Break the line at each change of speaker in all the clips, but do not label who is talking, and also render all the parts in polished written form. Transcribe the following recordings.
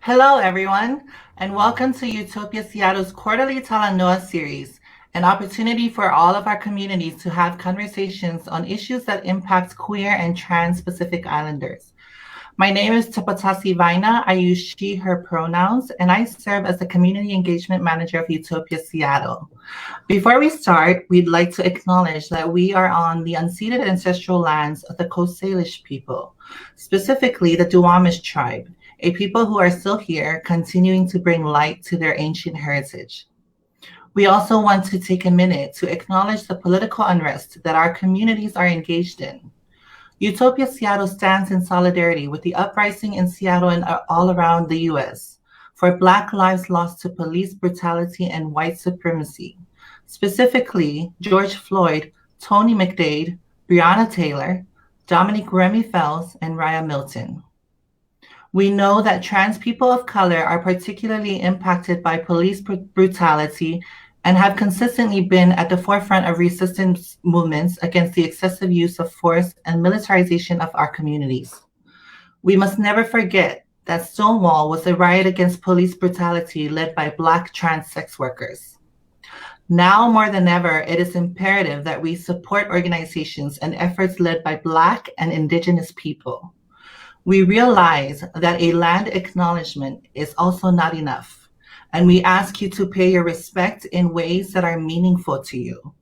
Hello, everyone, and welcome to Utopia Seattle's quarterly Talanoa Series, an opportunity for all of our communities to have conversations on issues that impact queer and trans Pacific Islanders. My name is Tautua. I use she, her pronouns, and I serve as the Community Engagement Manager of Utopia Seattle. Before we start, we'd like to acknowledge that we are on the unceded ancestral lands of the Coast Salish people, specifically the Duwamish tribe, a people who are still here, continuing to bring light to their ancient heritage. We also want to take a minute to acknowledge the political unrest that our communities are engaged in. Utopia Seattle stands in solidarity with the uprising in Seattle and all around the U.S. for Black lives lost to police brutality and white supremacy. Specifically, George Floyd, Tony McDade, Breonna Taylor, Dominique Remy Fells, and Raya Milton. We know that trans people of color are particularly impacted by police brutality and have consistently been at the forefront of resistance movements against the excessive use of force and militarization of our communities. We must never forget that Stonewall was a riot against police brutality led by Black trans sex workers. Now more than ever, it is imperative that we support organizations and efforts led by Black and Indigenous people. We realize that a land acknowledgement is also not enough, and we ask you to pay your respect in ways that are meaningful to you.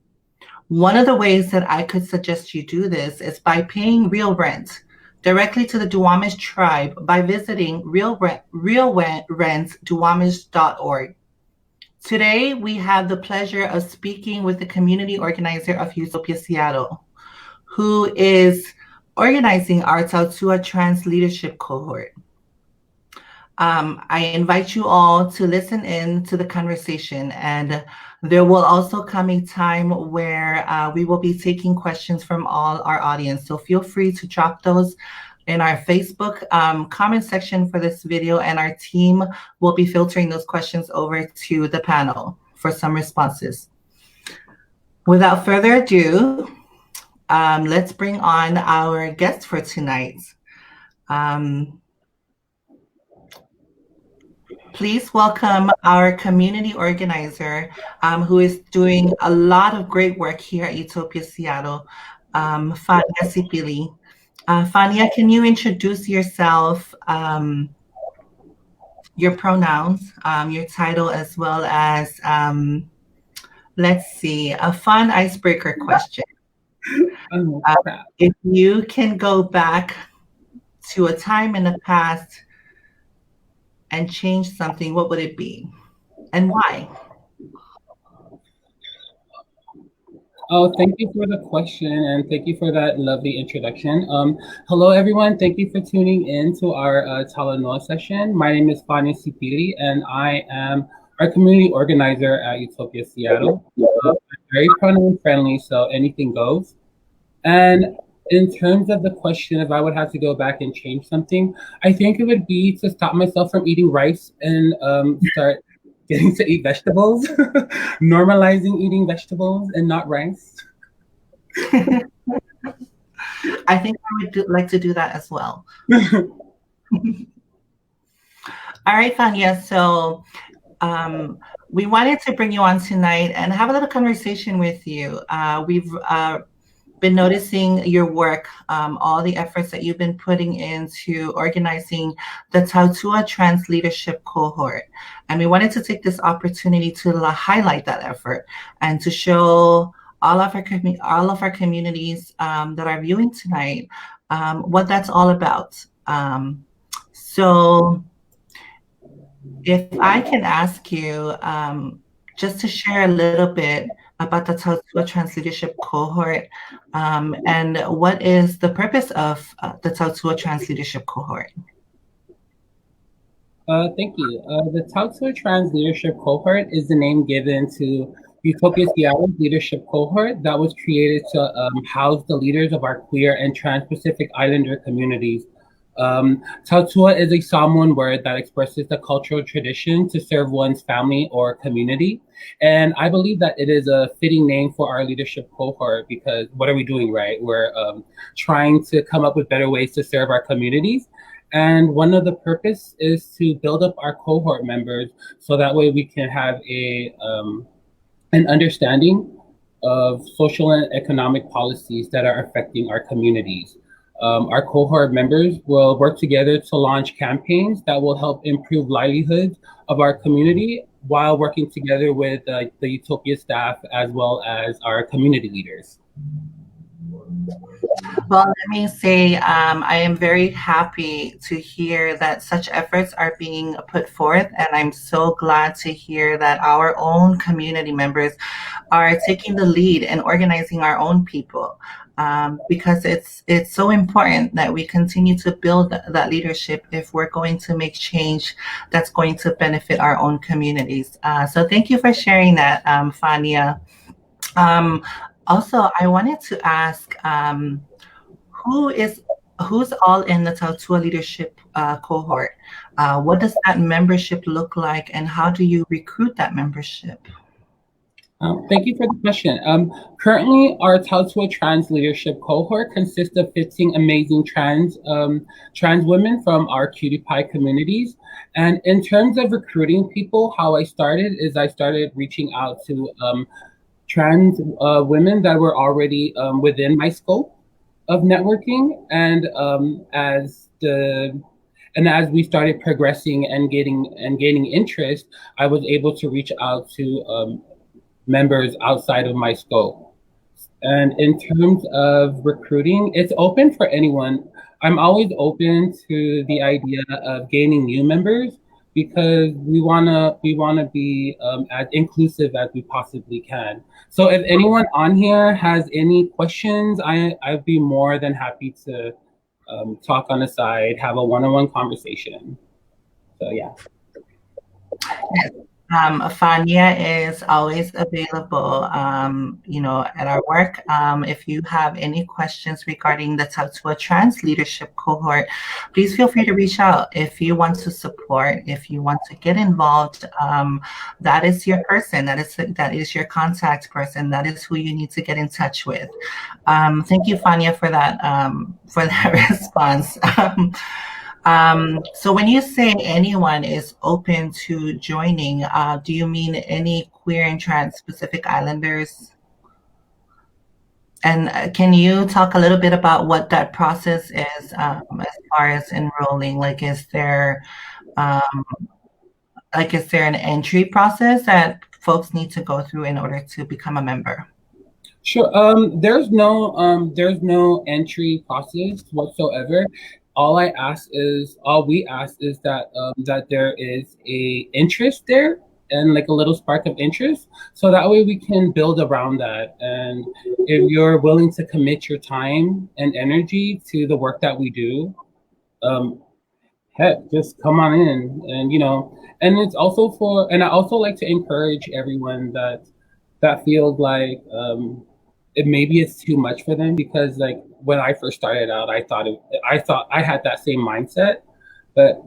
One of the ways that I could suggest you do this is by paying real rent directly to the Duwamish tribe by visiting realrentduwamish.org. Today, we have the pleasure of speaking with the community organizer of Utopia Seattle, who is organizing our Tautua Trans Leadership Cohort. I invite you all to listen in to the conversation, and there will also come a time where we will be taking questions from all our audience. So feel free to drop those in our Facebook comment section for this video, and our team will be filtering those questions over to the panel for some responses. Without further ado, let's bring on our guest for tonight. Please welcome our community organizer who is doing a lot of great work here at Utopia Seattle, Fania Sipili. Fania, can you introduce yourself, your pronouns, your title, as well as, let's see, a fun icebreaker question. If you can go back to a time in the past and change something, what would it be and why?
Oh, thank you for the question, and thank you for that lovely introduction. Hello, everyone. Thank you for tuning in to our Talanoa session. My name is Fania Sipili, and I am our community organizer at Utopia Seattle. I'm very pronoun friendly, so anything goes. And in terms of the question, if I would have to go back and change something, I think it would be to stop myself from eating rice and start getting to eat vegetables, normalizing eating vegetables and not rice.
I think I would like to do that as well. All right, Fania. So we wanted to bring you on tonight and have a little conversation with you. We've been noticing your work, all the efforts that you've been putting into organizing the Tautua Trans Leadership Cohort. And we wanted to take this opportunity to highlight that effort and to show all of our communities that are viewing tonight what that's all about. So if I can ask you just to share a little bit about the Tautua Trans Leadership Cohort and what is the purpose of the Tautua Trans Leadership Cohort?
Thank you. The Tautua Trans Leadership Cohort is the name given to Utopia Seattle's leadership cohort that was created to house the leaders of our queer and trans-Pacific Islander communities. Tautua is a Samoan word that expresses the cultural tradition to serve one's family or community. And I believe that it is a fitting name for our leadership cohort because what are we doing, right? We're trying to come up with better ways to serve our communities. And one of the purpose is to build up our cohort members so that way we can have an understanding of social and economic policies that are affecting our communities. Our cohort members will work together to launch campaigns that will help improve livelihoods of our community while working together with the U.T.O.P.I.A staff as well as our community leaders.
Well, let me say, I am very happy to hear that such efforts are being put forth, and I'm so glad to hear that our own community members are taking the lead and organizing our own people. Because it's so important that we continue to build that leadership if we're going to make change that's going to benefit our own communities. So thank you for sharing that, Fania. Um, Also, I wanted to ask, who is who's all in the Tautua Leadership Cohort? What does that membership look like, and how do you recruit that membership?
Thank you for the question. Currently, our Tautua Trans Leadership Cohort consists of 15 amazing trans women from our U.T.O.P.I.A communities. And in terms of recruiting people, how I started is I started reaching out to trans women that were already within my scope of networking, and as we started progressing and gaining interest, I was able to reach out to members outside of my scope. And in terms of recruiting, it's open for anyone. I'm always open to the idea of gaining new members because we wanna be as inclusive as we possibly can. So if anyone on here has any questions, I'd be more than happy to talk on the side, have a one-on-one conversation. So yeah.
Yes. Fania is always available, at our work. If you have any questions regarding the Tautua Trans Leadership Cohort, please feel free to reach out. If you want to support, if you want to get involved, that is your person. That is your contact person. That is who you need to get in touch with. Thank you, Fania, for that response. So when you say anyone is open to joining, do you mean any queer and trans Pacific Islanders? And can you talk a little bit about what that process is, as far as enrolling? Um, is there an entry process that folks need to go through in order to become a member?
Sure. There's no entry process whatsoever. All we ask is that there is a interest there and like a little spark of interest, so that way we can build around that. And if you're willing to commit your time and energy to the work that we do, um, heck, just come on in. And and I also like to encourage everyone that feels like maybe it's too much for them, because like when I first started out, I thought I had that same mindset, but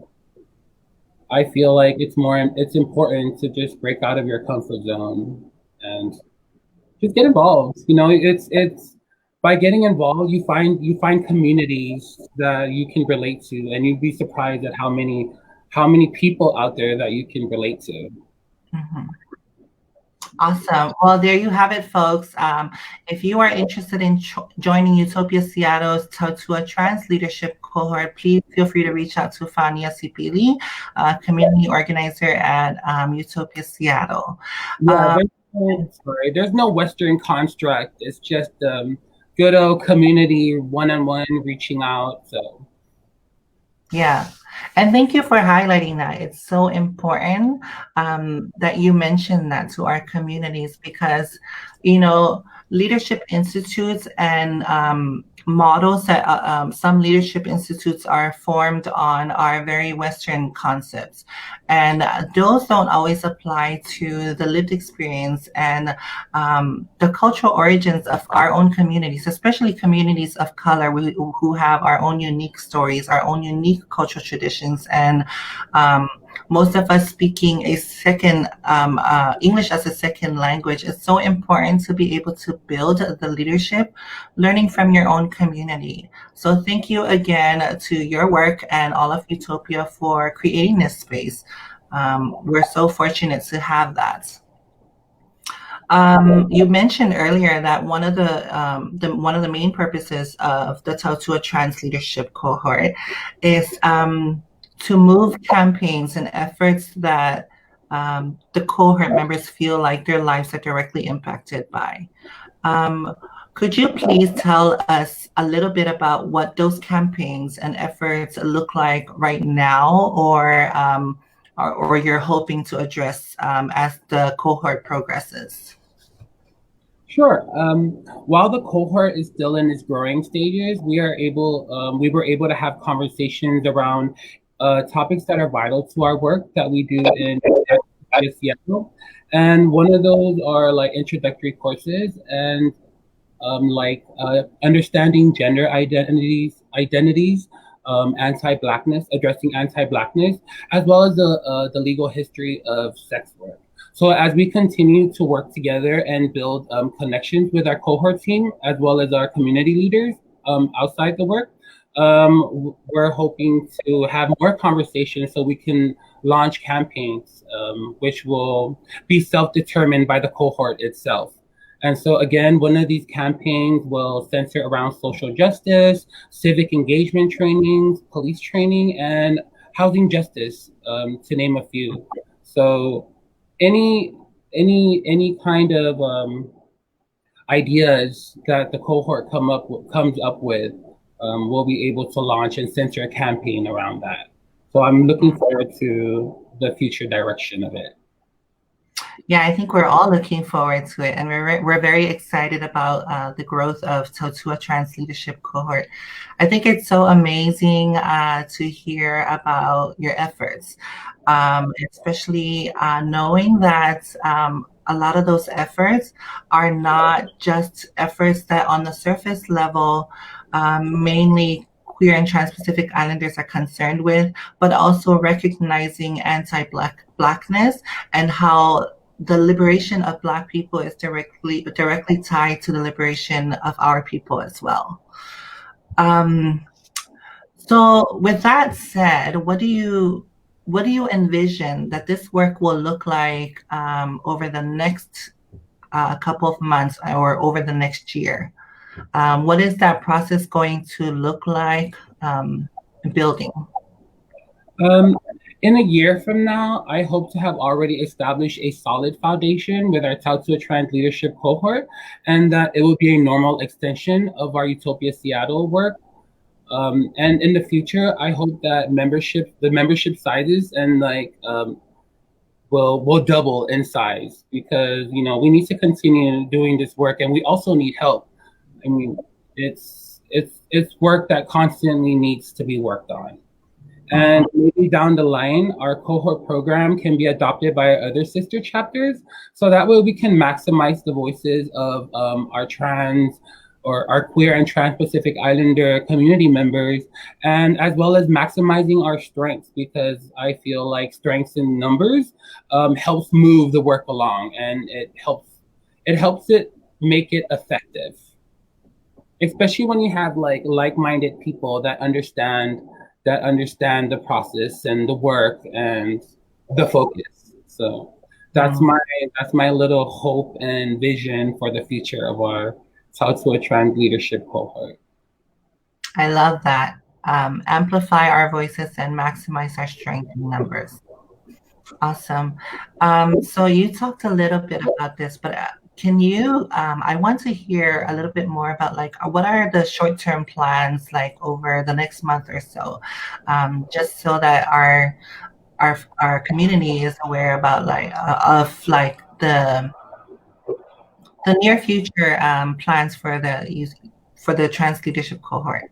I feel like it's important to just break out of your comfort zone and just get involved. It's by getting involved, you find communities that you can relate to, and you'd be surprised at how many people out there that you can relate to.
Mhm. Awesome. Well, there you have it, folks. If you are interested in joining U.T.O.P.I.A Seattle's Tautua Trans Leadership Cohort, please feel free to reach out to Fania Sipili, community organizer at U.T.O.P.I.A Seattle.
Yeah, there's no Western construct. It's just good old community one-on-one reaching out. So
Yeah. And thank you for highlighting that. It's so important, that you mentioned that to our communities because, leadership institutes and models that some leadership institutes are formed on are very Western concepts. And those don't always apply to the lived experience and the cultural origins of our own communities, especially communities of color who have our own unique stories, our own unique cultural traditions, and most of us speaking a second English as a second language, it's so important to be able to build the leadership, learning from your own community. So thank you again to your work and all of U.T.O.P.I.A for creating this space. We're so fortunate to have that. You mentioned earlier that one of the main purposes of the Tautua Trans Leadership Cohort is to move campaigns and efforts that the cohort members feel like their lives are directly impacted by. Um, could you please tell us a little bit about what those campaigns and efforts look like right now, or you're hoping to address as the cohort progresses?
Sure. While the cohort is still in its growing stages, we were able to have conversations around topics that are vital to our work that we do in Seattle. And one of those are like introductory courses and understanding gender identities, anti-blackness, addressing anti-blackness, as well as the legal history of sex work. So as we continue to work together and build connections with our cohort team, as well as our community leaders outside the work, we're hoping to have more conversations so we can launch campaigns which will be self-determined by the cohort itself. And so again, one of these campaigns will center around social justice, civic engagement trainings, police training, and housing justice, to name a few. So any kind of ideas that the cohort comes up with, we'll be able to launch and center a campaign around that. So I'm looking forward to the future direction of it.
Yeah, I think we're all looking forward to it, and we're very excited about the growth of Tautua Trans Leadership Cohort. I think it's so amazing to hear about your efforts, especially knowing that a lot of those efforts are not just efforts that on the surface level mainly queer and trans-Pacific Islanders are concerned with, but also recognizing anti-Blackness and how the liberation of Black people is directly tied to the liberation of our people as well. So with that said, what do you envision that this work will look like over the next couple of months or over the next year? What is that process going to look like building?
In a year from now, I hope to have already established a solid foundation with our Tautua Trans Leadership Cohort, and that it will be a normal extension of our U.T.O.P.I.A Seattle work. And in the future, I hope that the membership sizes and will double in size, because we need to continue doing this work, and we also need help. I mean, it's work that constantly needs to be worked on. And maybe down the line, our cohort program can be adopted by our other sister chapters. So that way we can maximize the voices of our trans or our queer and trans-Pacific Islander community members, and as well as maximizing our strengths, because I feel like strengths in numbers helps move the work along, and it helps it make it effective. Especially when you have like-minded people that understand the process and the work and the focus. So that's my little hope and vision for the future of our Tautua Trans Leadership Cohort.
I love that. Amplify our voices and maximize our strength in numbers. Awesome. So you talked a little bit about this, but can you, I want to hear a little bit more about what are the short-term plans over the next month or so, just so that our community is aware about the near future plans for the Trans Leadership Cohort.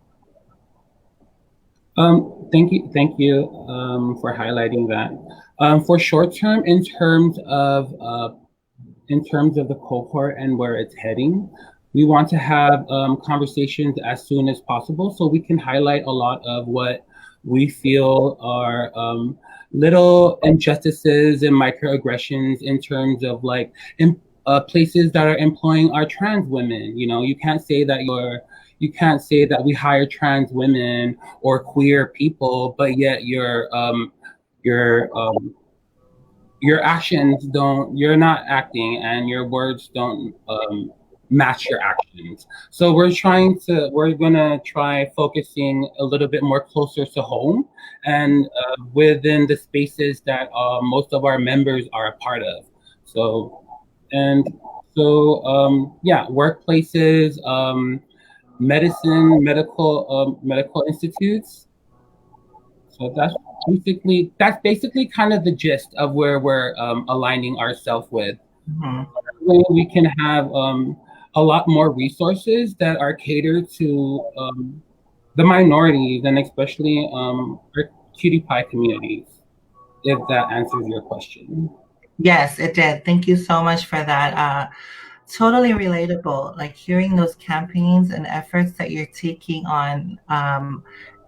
Thank you for highlighting that. For short term, in terms of the cohort and where it's heading, we want to have conversations as soon as possible so we can highlight a lot of what we feel are little injustices and microaggressions in terms of like places that are employing our trans women. You know, you can't say that we hire trans women or queer people, but yet your your actions don't, you're not acting, and your words don't match your actions. So we're gonna try focusing a little bit more closer to home and within the spaces that most of our members are a part of. So and yeah, workplaces, medical institutes. So that's basically kind of the gist of where we're aligning ourselves with.
Mhm.
We can have a lot more resources that are catered to the minorities and especially our Q.T.I.A communities. If that answers your question.
Yes, it did. Thank you so much for that. Totally relatable. Like hearing those campaigns and efforts that you're taking on,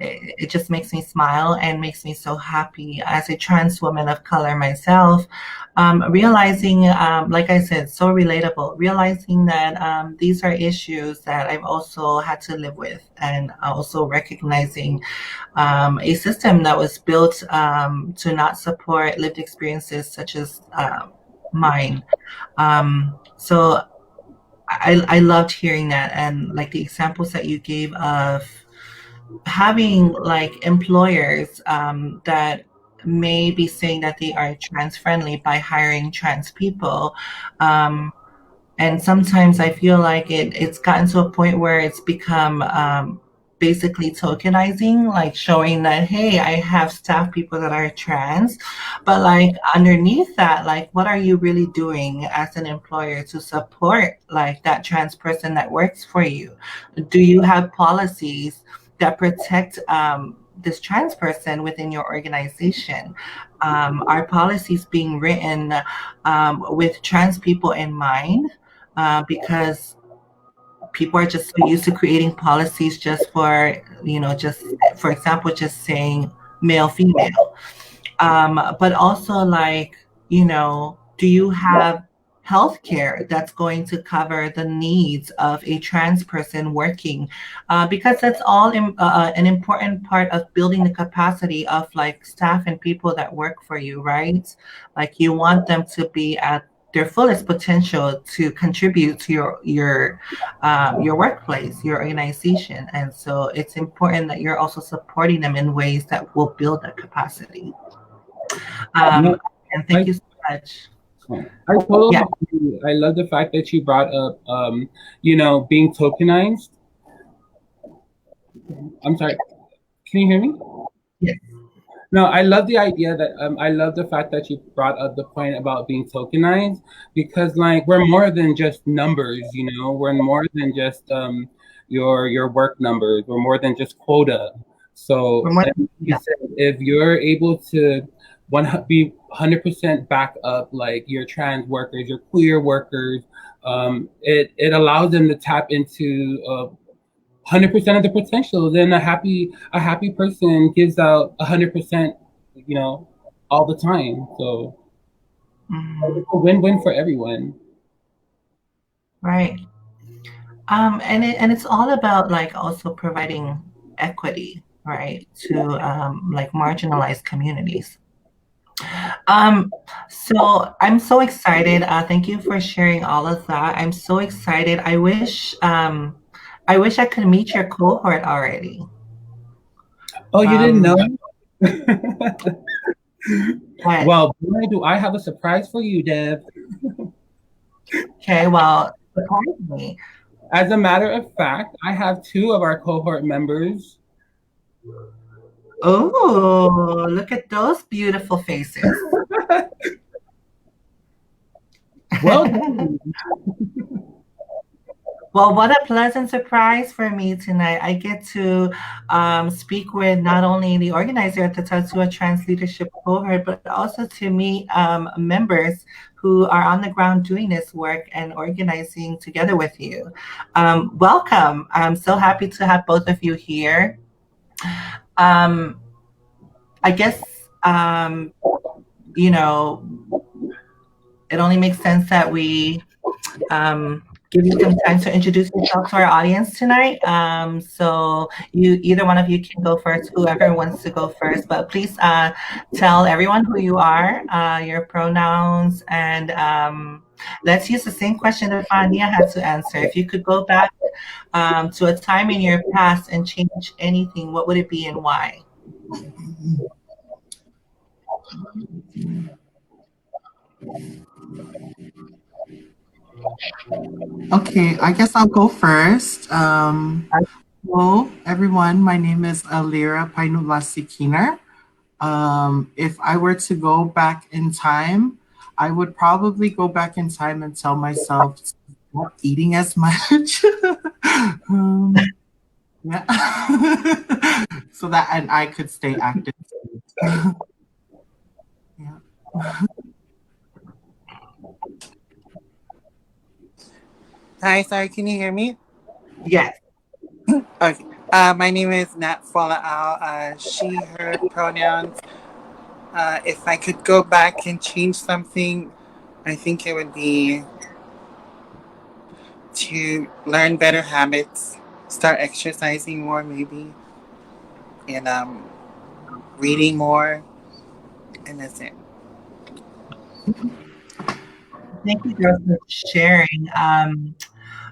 it just makes me smile and makes me so happy as a trans woman of color myself. Realizing, like I said, so relatable, realizing that these are issues that I've also had to live with, and also recognizing a system that was built to not support lived experiences such as mine. So I loved hearing that, and like the examples that you gave of having like employers that may be saying that they are trans friendly by hiring trans people. Um, and sometimes I feel like it's gotten to a point where it's become basically tokenizing, like showing that, hey, I have staff people that are trans, but like underneath that, like what are you really doing as an employer to support like that trans person that works for you? Do you have policies that protect this trans person within your organization? Are policies being written with trans people in mind? Because people are just so used to creating policies just for, just for example, just saying male, female. But also, like, do you have healthcare that's going to cover the needs of a trans person working? Because that's all an important part of building the capacity of like staff and people that work for you, right? Like you want them to be at their fullest potential to contribute to your workplace, your organization, and so it's important that you're also supporting them in ways that will build that capacity.
No,
And thank
I
you so much.
I
Yeah.
totally agree. I love the fact that you brought up being tokenized. I'm sorry. Can you hear me?
Yes.
No, I love the idea that I love the fact that you brought up the point about being tokenized, because like we're more than just numbers, you know, we're more than just your work numbers, we're more than just quota.
We're
So
more,
like you
yeah.
said, if you're able to be 100% back up like your trans workers, your queer workers, it allows them to tap into 100% of the potential. Then a happy person gives out 100%, you know, all the time. So
Mhm.
it's a win-win for everyone.
Right. And it's all about like also providing equity, right, to like marginalized communities. Um, so I'm so excited. Thank you for sharing all of that. I'm so excited. I wish I could meet your cohort already.
Oh, you didn't
Um,
know?
but
Well, boy, do I have a surprise for you, Deb.
okay, well, surprise me.
As a matter of fact, I have two of our cohort members.
Oh, look at those beautiful faces.
Well done.
Well, what a pleasant surprise for me tonight. I get to speak with not only the organizer at the Tautua Trans Leadership Cohort, but also to meet members who are on the ground doing this work and organizing together with you. Welcome. I'm so happy to have both of you here. Um, I guess um, you know, it only makes sense that we give you some time to introduce yourself to our audience tonight. So either one of you can go first, whoever wants to go first, but please tell everyone who you are, your pronouns, and let's use the same question that Fania had to answer. If you could go back to a time in your past and change anything, what would it be and why?
Okay, I guess I'll go first. Hello, everyone. My name is Alira Painulasikiner. If I were to go back in time, I would probably go back in time and tell myself to stop eating as much. um, yeah. So that and I could stay active. Yeah.
Hi, sorry, can you hear me?
Yes.
Okay. My name is Nat Fala'al, she, her pronouns. If I could go back and change something, I think it would be to learn better habits, start exercising more, maybe, and reading more, and that's it.
Thank you, girls, for sharing.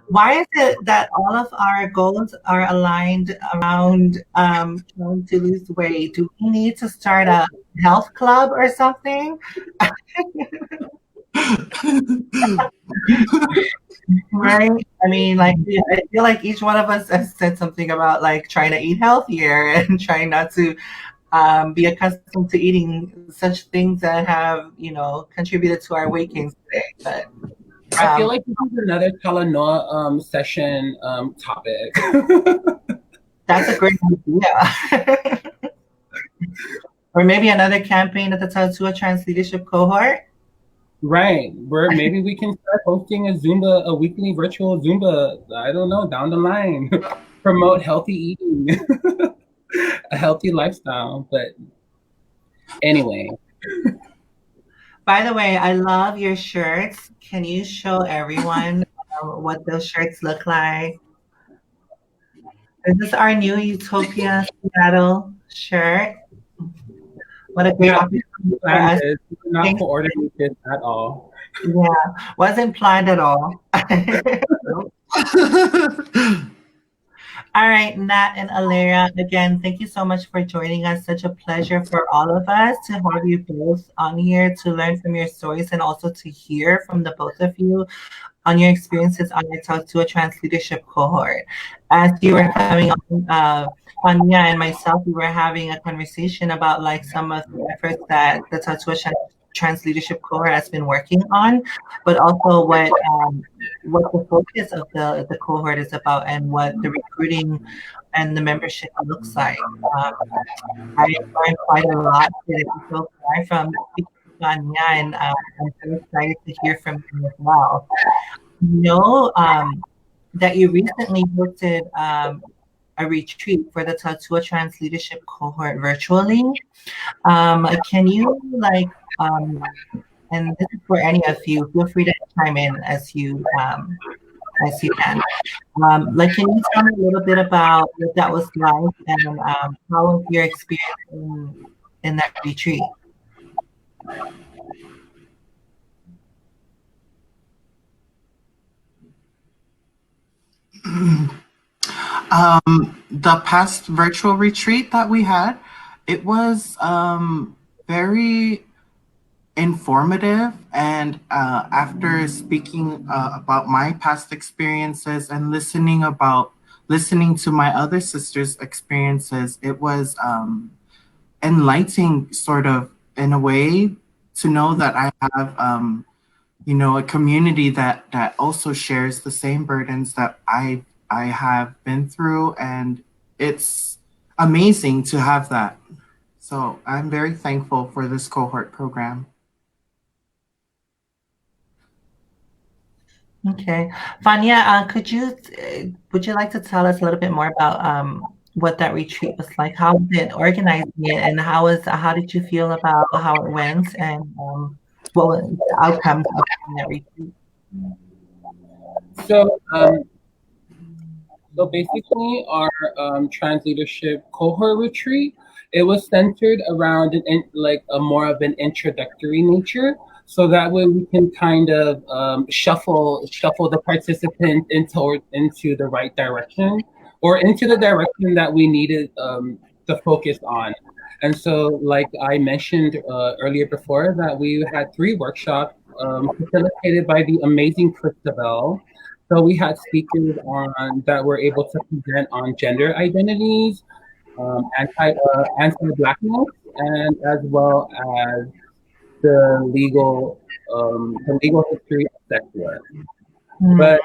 Why is it that all of our goals are aligned around trying to lose weight? Do we need to start a health club or something? Right? I mean, like, yeah, I feel like each one of us has said something about like trying to eat healthier and trying not to be accustomed to eating such things that have, contributed to our weight gains today. But
I feel
um,
like this is another Talanoa session topic.
that's a great idea. Or maybe another campaign at the Tautua Trans Leadership Cohort.
Right. Maybe we can start hosting a weekly virtual Zumba, I don't know, down the line. Promote healthy eating, a healthy lifestyle. But anyway,
By the way, I love your shirts. Can you show everyone what those shirts look like? This is our new Utopia Seattle shirt. What a great
yeah, we
opportunity for
planned
us.
this. We did not
Thanks.
coordinate this at all.
Yeah, wasn't planned at all. All right, Nat and Alera, again, thank you so much for joining us. Such a pleasure for all of us to have you both on here to learn from your stories and also to hear from the both of you on your experiences on your Talk to a Trans Leadership Cohort. As you were coming on, Fania and myself, we were having a conversation about like some of the efforts that the Trans Leadership Cohort has been working on, but also what the focus of the cohort is about and what the recruiting and the membership looks like. Um, I learned quite a lot today so far from Fania, and I'm so excited to hear from you as well. Know that you recently hosted a retreat for the Tautua Trans Leadership Cohort virtually. Can you and this is for any of you, feel free to chime in as you can. Can you tell me a little bit about what that was like and how was your experience in that retreat?
The past virtual retreat that we had, it was very informative. And after speaking about my past experiences and listening to my other sisters' experiences, it was enlightening, sort of, in a way, to know that I have a community that also shares the same burdens that I have been through, and it's amazing to have that. So I'm very thankful for this cohort program.
Okay. Fania, would you like to tell us a little bit more about what that retreat was like. How was it organizing it, and how did you feel about how it went, and what were the outcomes of that retreat?
So, basically, our trans leadership cohort retreat, it was centered around like a more of an introductory nature, so that way we can kind of shuffle the participants into the right direction, or into the direction that we needed to focus on. And so, like I mentioned earlier before, that we had 3 workshops facilitated by the amazing Christabel. So we had speakers on that were able to present on gender identities, anti-blackness, and as well as the legal history of sex work.
Mm,
But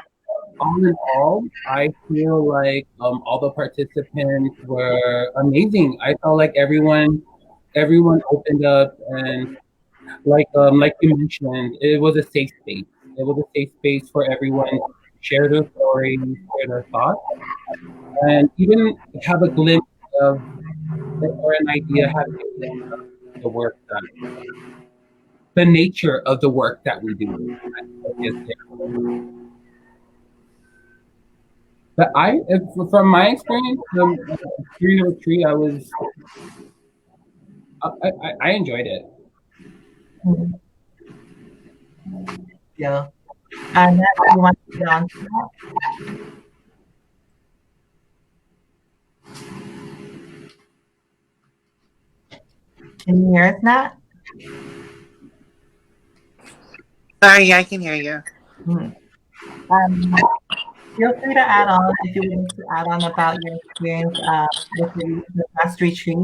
all in all, I feel like all the participants were amazing. I felt like everyone opened up, and like you mentioned, it was a safe space. It was a safe space for everyone to share their stories, share their thoughts, and even have a glimpse of or an idea, have an idea of the work that the nature of the work that we do. Is there. But from my experience, during the retreat, I enjoyed it.
mm, yeah. And Nat, you want to get on to that? Can you hear us, Nat?
Sorry, I can hear you.
Mm. Um, Feel free to add on if you would like to add on about your experience with the last retreat.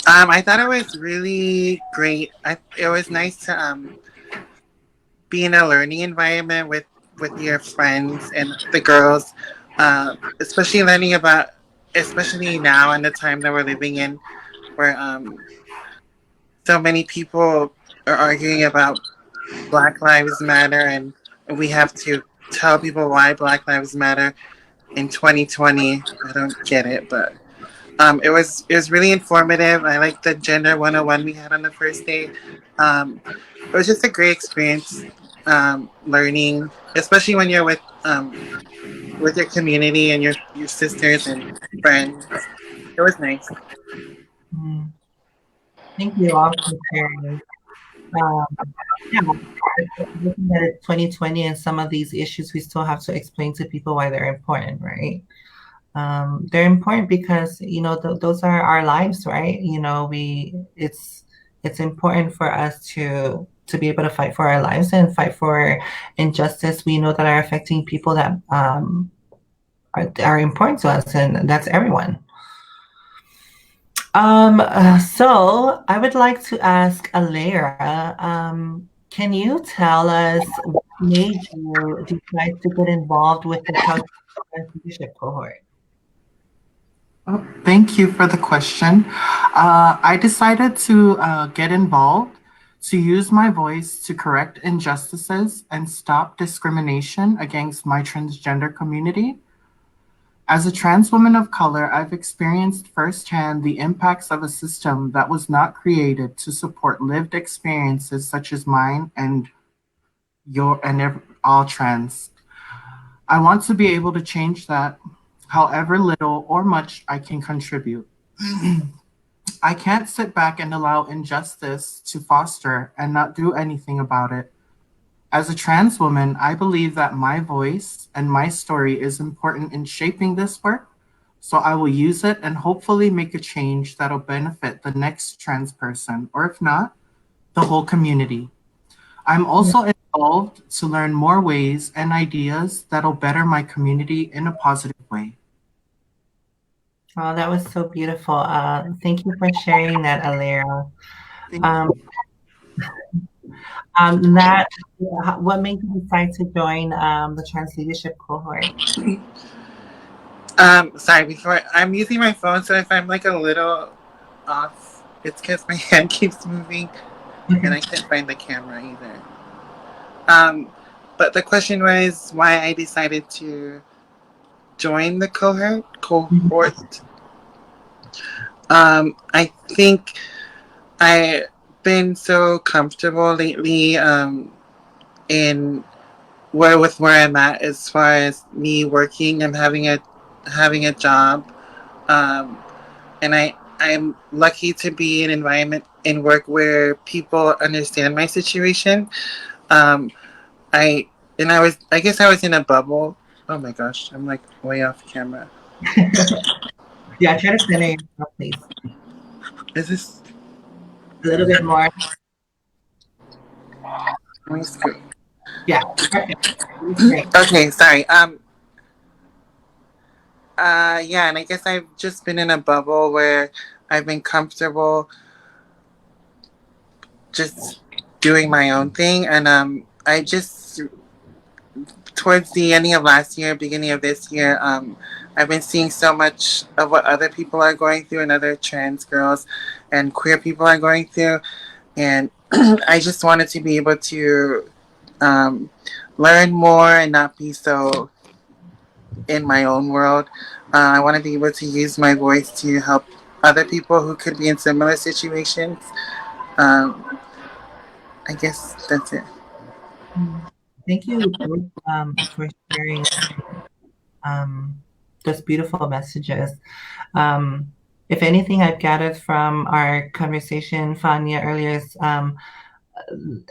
I thought it was really great. It was nice to be in a learning environment with your friends and the girls, especially learning about, especially now in the time that we're living in, where so many people are arguing about Black Lives Matter, and we have to tell people why Black Lives Matter in 2020. I don't get it, but it was really informative. I like the gender 101 we had on the first day. It was just a great experience, learning, especially when you're with your community and your sisters and friends. It was nice.
Mm. Thank you all for sharing. Um, yeah, looking at it, 2020 and some of these issues, we still have to explain to people why they're important, right? They're important because those are our lives, right? It's important for us to be able to fight for our lives and fight for injustice we know that are affecting people that are important to us, and that's everyone. So I would like to ask Alera, can you tell us what made you decide to get involved with the Tautua Trans Leadership Cohort?
Oh, thank you for the question. I decided to get involved to use my voice to correct injustices and stop discrimination against my transgender community. As a trans woman of color, I've experienced firsthand the impacts of a system that was not created to support lived experiences such as mine and all trans. I want to be able to change that, however little or much I can contribute. I can't sit back and allow injustice to foster and not do anything about it. As a trans woman, I believe that my voice and my story is important in shaping this work, so I will use it and hopefully make a change that'll benefit the next trans person, or if not, the whole community. I'm also involved to learn more ways and ideas that'll better my community in a positive way.
Oh, that was so beautiful. Thank you for sharing that, Alera.
Thank
Um,
you.
what made you decide to join the Trans Leadership Cohort?
Sorry, before I'm using my phone, so if I'm like a little off, it's because my hand keeps moving and I can't find the camera either. But the question was why I decided to join the cohort.
Mhm.
Cohort. I think I've been so comfortable lately in where I'm at as far as me working and having a job. Um, and I'm lucky to be in an environment in work where people understand my situation. Um, I guess I was in a bubble. Oh my gosh, I'm like way off camera.
Yeah, try to center yourself, please.
Is this?
A little bit more.
Let me scoot.
Yeah, perfect. Great.
Okay, sorry. Yeah, and I guess I've just been in a bubble where I've been comfortable just doing my own thing, and I just towards the ending of last year, beginning of this year, I've been seeing so much of what other people are going through, and other trans girls and queer people are going through, and I just wanted to be able to um, learn more and not be so in my own world. I want to be able to use my voice to help other people who could be in similar situations. Um, I guess that's it.
Mm. Thank you both for sharing um, those beautiful messages. Um, if anything, I've gathered from our conversation, Fania, earlier is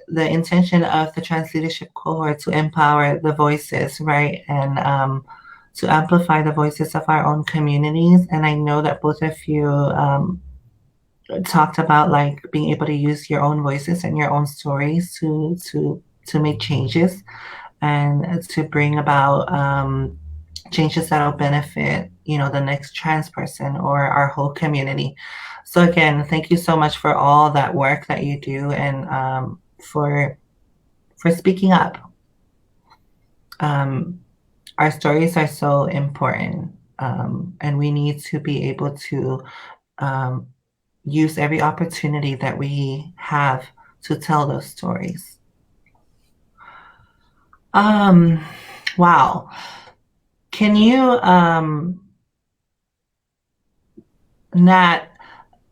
the intention of the Trans Leadership Cohort to empower the voices, right? And to amplify the voices of our own communities. And I know that both of you talked about like being able to use your own voices and your own stories to make changes and to bring about changes that'll benefit the next trans person or our whole community. So again, thank you so much for all that work that you do and for speaking up. um, our stories are so important, and we need to be able to um, use every opportunity that we have to tell those stories. um, wow. Can you Nat,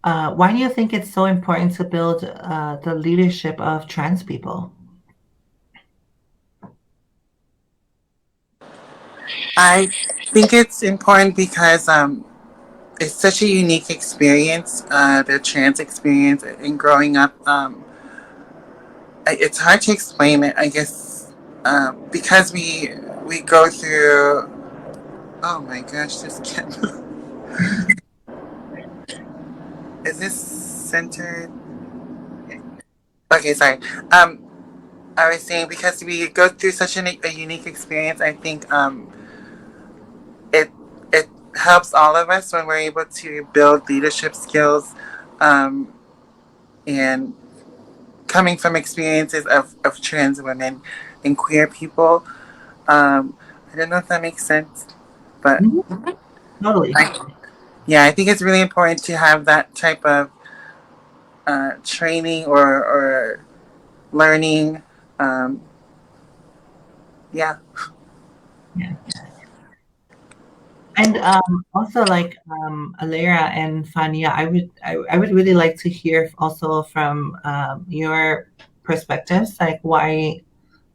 why do you think it's so important to build the leadership of trans people?
I think it's important because it's such a unique experience, the trans experience, and growing up. It's hard to explain it, I guess, because we go through. Oh my gosh, this can't. Is this centered? Okay, sorry. Um, I was saying because we go through such a unique experience. I think it it helps all of us when we're able to build leadership skills, um, and coming from experiences of trans women and queer people. I don't know if that makes sense, but
Mhm. Totally.
I, yeah, I think it's really important to have that type of training or learning. Um, yeah.
Yeah. And also, like Alera and Fania, I would really like to hear also from your perspectives, like why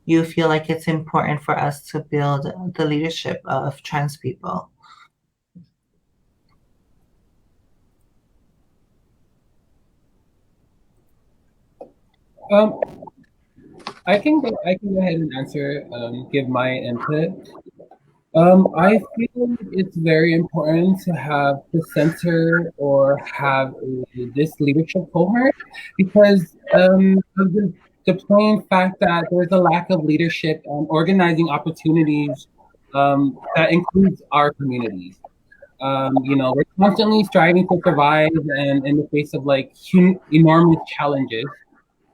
you feel like it's important for us to build the leadership of trans people.
Um, I can go ahead and answer, give my input. I feel it's very important to have the center or have this leadership cohort because of the plain fact that there's a lack of leadership and organizing opportunities that includes our communities. We're constantly striving to survive and in the face of like enormous challenges.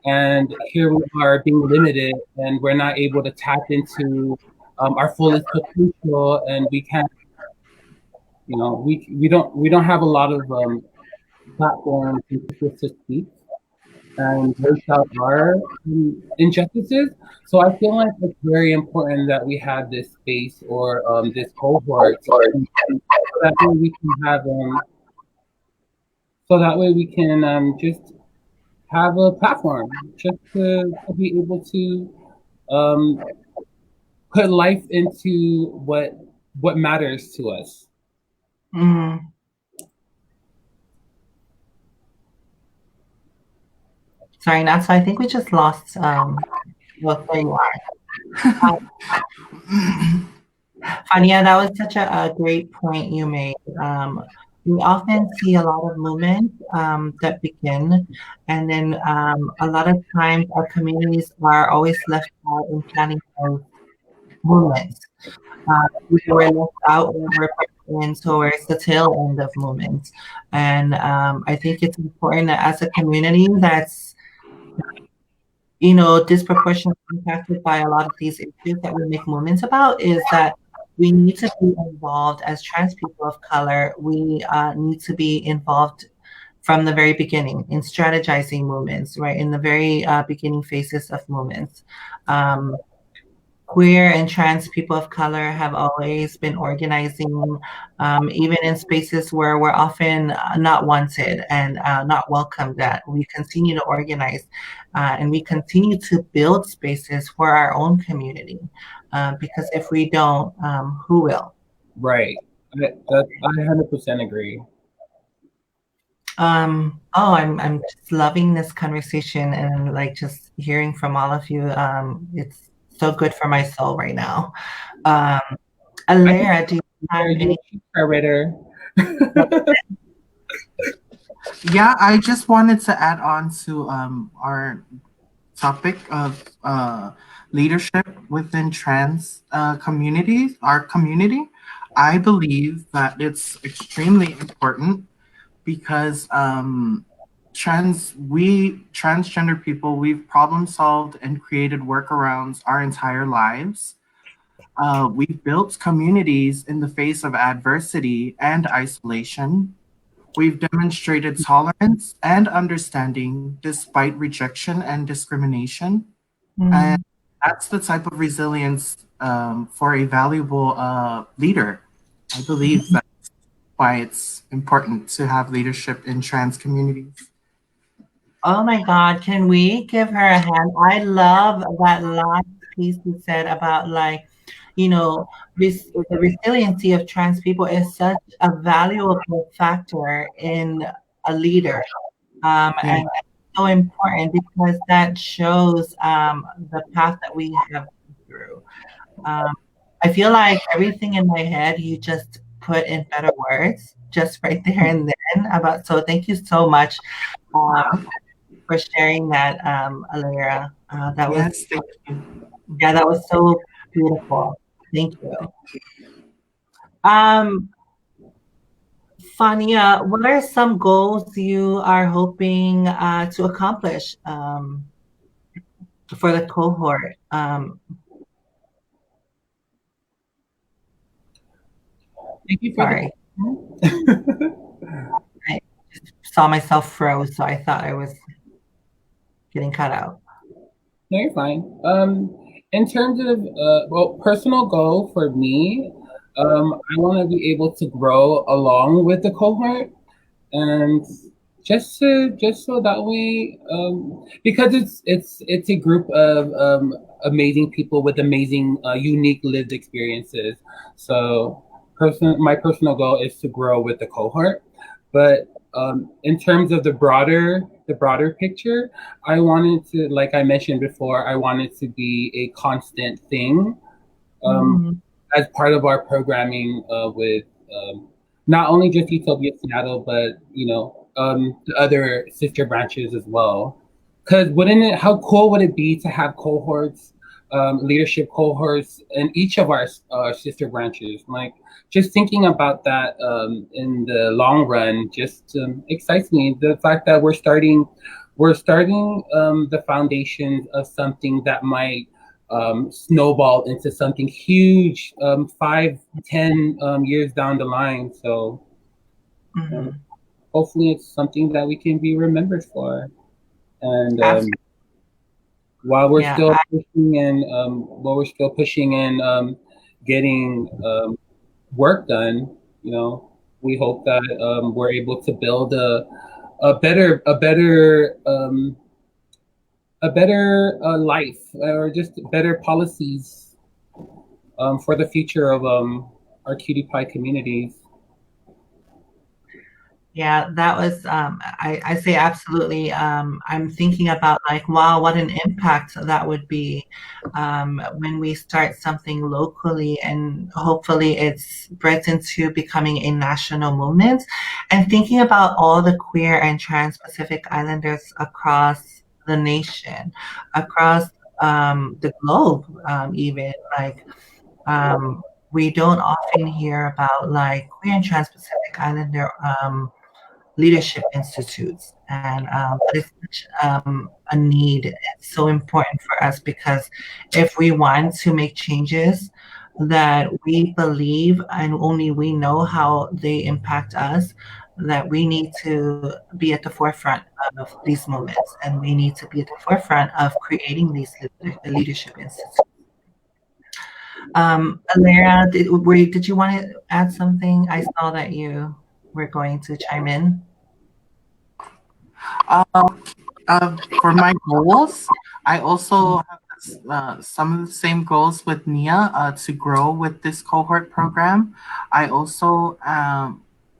And here we are being limited and we're not able to tap into our fullest potential, and we can't, we don't have a lot of platforms and places to speak. and voice out our injustices. So I feel like it's very important that we have this space or this cohort, so that way we can have so that way we can just have a platform just to be able to um, put life into what matters to us.
Mm. Sorry, Nat. So I think we just lost. Well, there you are. Fania, that was such a great point you made. We often see a lot of movements that begin, and then a lot of times our communities are always left out in planning those movements. Either we're left out or we're put in towards the tail end of movements. And I think it's important that as a community that's disproportionately impacted by a lot of these issues that we make movements about is that we need to be involved as trans people of color. We need to be involved from the very beginning in strategizing movements, right? In the very beginning phases of movements. Queer and trans people of color have always been organizing, even in spaces where we're often not wanted and not welcomed at. We continue to organize and we continue to build spaces for our own community. Because if we don't, who will?
Right. I 100% agree.
I'm just loving this conversation and like just hearing from all of you. It's so good for my soul right now. Alera, do you have any?
Writer.
Yeah, I just wanted to add on to our topic of leadership within trans communities, our community. I believe that it's extremely important because transgender people, we've problem solved and created workarounds our entire lives. We've built communities in the face of adversity and isolation. We've demonstrated tolerance and understanding despite rejection and discrimination. And
Mm.
that's the type of resilience for a valuable leader. I believe that's why it's important to have leadership in trans communities.
Oh my God, can we give her a hand? I love that last piece you said about like, the resiliency of trans people is such a valuable factor in a leader.
Yeah.
And it's so important because that shows the path that we have been through. Um, I feel like everything in my head you just put in better words, just right there and then. So thank you so much for sharing that, Alira. That was
Yes, thank you.
yeah, that was so beautiful. Thank you. Um, Fania, what are some goals you are hoping to accomplish for the cohort?
Thank you for
Sorry,
the
I just saw myself froze, so I thought I was getting cut out.
No, you're fine. In terms of personal goal for me, I want to be able to grow along with the cohort, and just so that way, because it's a group of amazing people with amazing, unique lived experiences. So, my personal goal is to grow with the cohort, but in terms of the broader picture, I wanted to, like I mentioned before, I wanted to be a constant thing um,
Mm,
as part of our programming with not only just Utopia Seattle, but the other sister branches as well. Because wouldn't it? How cool would it be to have cohorts, leadership cohorts in each of our sister branches? Like just thinking about that in the long run just excites me. The fact that we're starting the foundations of something that might snowball into something huge 5, 10 years down the line. So
mhm.
hopefully it's something that we can be remembered for. And
Absolutely.
while we're
Yeah.
still pushing and getting work done, we hope that we're able to build a better life, or just better policies for the future of our Q.T.I.A communities.
Yeah, that was, I say absolutely. I'm thinking about like, wow, what an impact that would be when we start something locally and hopefully it spreads into becoming a national movement. And thinking about all the queer and trans Pacific Islanders across the nation, across the globe, even like we don't often hear about like queer and trans Pacific Islander leadership institutes, and but it's such a need. It's so important for us because if we want to make changes that we believe and only we know how they impact us, that we need to be at the forefront of these movements, and we need to be at the forefront of creating these leadership institutes. Alera, did you want to add something? I saw that you were going to chime in.
For my goals, I also have some of the same goals with Nia to grow with this cohort program. I also,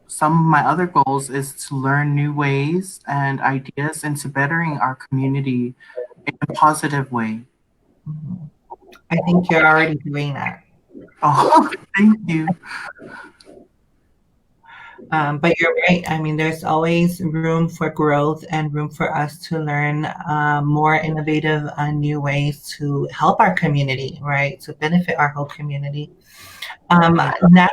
some of my other goals is to learn new ways and ideas into bettering our community in a positive way.
Mhm. I think you're already doing that.
Oh, thank you.
But you're right. I mean, there's always room for growth and room for us to learn more innovative and new ways to help our community, right? To benefit our whole community. Nat,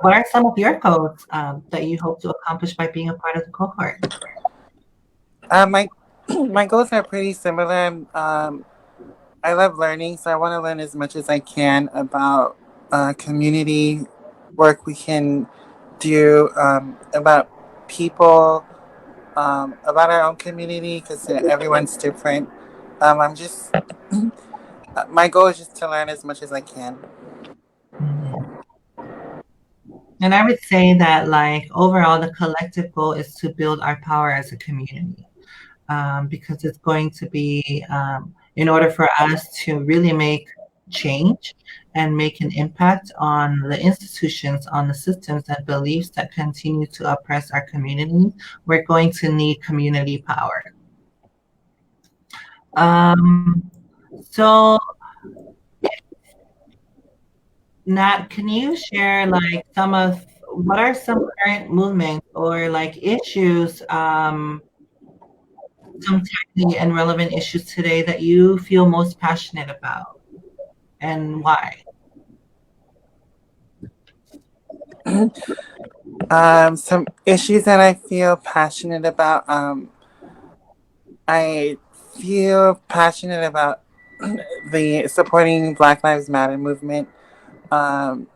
what are some of your goals that you hope to accomplish by being a part of the cohort?
My my goals are pretty similar. I love learning, so I want to learn as much as I can about community work we can do, about people, about our own community, because everyone's different. I'm just my goal is just to learn as much as I can.
Mhm. And I would say that, like, overall, the collective goal is to build our power as a community. Because it's going to be, in order for us to really make change and make an impact on the institutions, on the systems and beliefs that continue to oppress our community, we're going to need community power. So, Nat, can you share like some of what are some current movements or like issues, some timely and relevant issues today that you feel most passionate about and why?
Some issues that I feel passionate about. I feel passionate about the supporting Black Lives Matter movement. Um,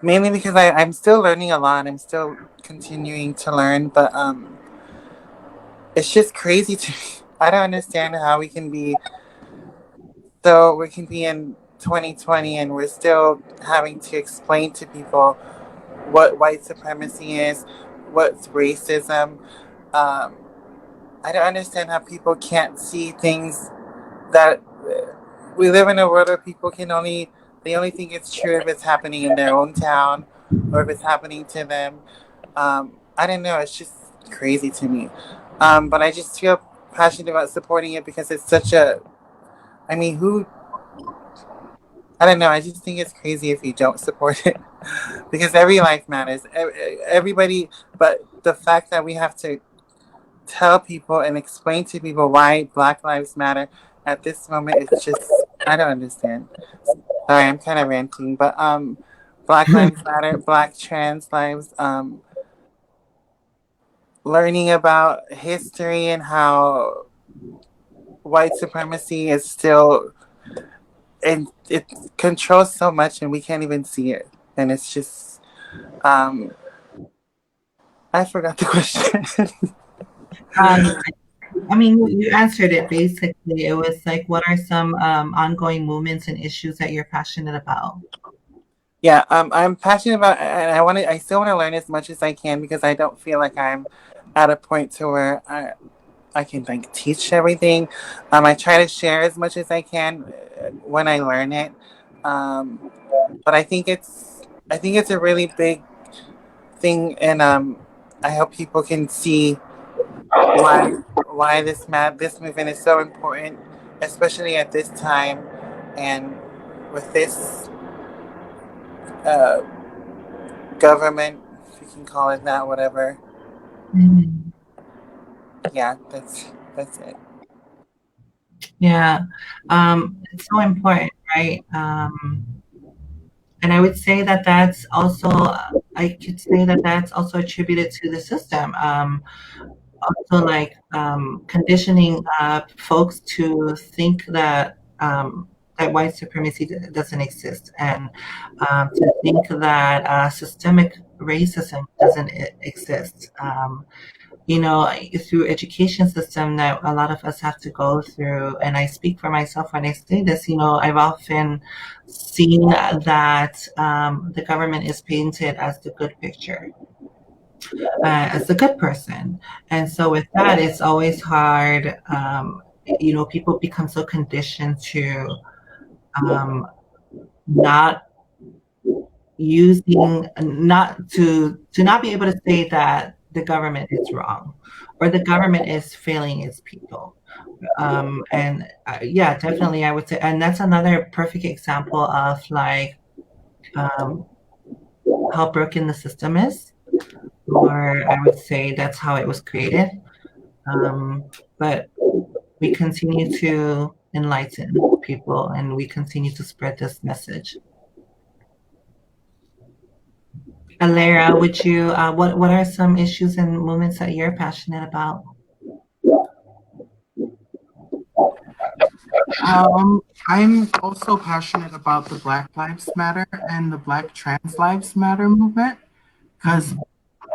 Mainly because I'm still learning a lot. I'm still continuing to learn, but it's just crazy to me. I don't understand how we can be in 2020 and we're still having to explain to people what white supremacy is, what's racism. Um, I don't understand how people can't see things that we live in a world where people can only they only think it's true if it's happening in their own town or if it's happening to them. I don't know. It's just crazy to me. But I just feel passionate about supporting it because it's such a. I mean, who? I don't know. I just think it's crazy if you don't support it because every life matters. Everybody, but the fact that we have to tell people and explain to people why Black Lives Matter at this moment is just I don't understand. Sorry, I'm kind of ranting, but Black Lives Matter, Black trans lives, learning about history and how white supremacy is still and it controls so much and we can't even see it. And it's just I forgot the question.
Um, I mean, you answered it basically. It was like, what are some ongoing movements and issues that you're passionate about?
Yeah, I'm passionate about, and I still want to learn as much as I can because I don't feel like I'm at a point to where I can like teach everything. I try to share as much as I can when I learn it. Um, but I think it's a really big thing, and I hope people can see why this movement is so important, especially at this time, and with this uh, government, if you can call it that, whatever.
Mhm.
Yeah, that's it.
Yeah, it's so important, right? And I would say that that's also, I could say that that's also attributed to the system. Also, like conditioning folks to think that that white supremacy doesn't exist, and to think that systemic racism doesn't exist. You know, through education system that a lot of us have to go through, and I speak for myself when I say this, you know, I've often seen that the government is painted as the good picture, as a good person. And so with that, it's always hard. You know, people become so conditioned to not using, to not be able to say that the government is wrong or the government is failing its people. And yeah, definitely, I would say, and that's another perfect example of like um, how broken the system is, or I would say that's how it was created. Um, but we continue to enlighten people and we continue to spread this message. Alera, would you, what are some issues and movements that you're passionate about?
I'm also passionate about the Black Lives Matter and the Black Trans Lives Matter movement because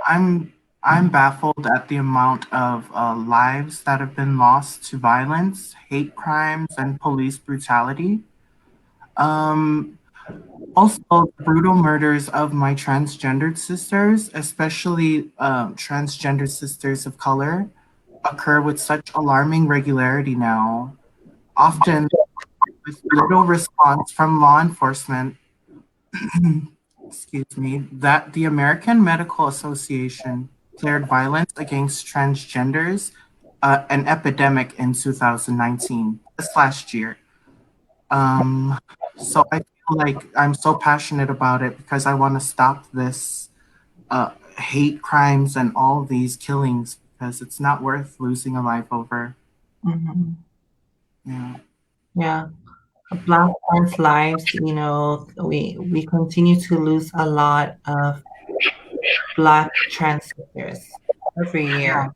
Mhm.
I'm baffled at the amount of lives that have been lost to violence, hate crimes, and police brutality. Um, Also, the brutal murders of my transgendered sisters, especially transgender sisters of color, occur with such alarming regularity now, often with little response from law enforcement. Excuse me, that the American Medical Association declared violence against transgenders an epidemic in 2019, this last year. Um, so I feel like I'm so passionate about it because I want to stop this hate crimes and all these killings because it's not worth losing a life over.
Mhm.
Yeah.
Yeah. Black trans lives, you know, we continue to lose a lot of Black trans sisters every
Yeah.
year.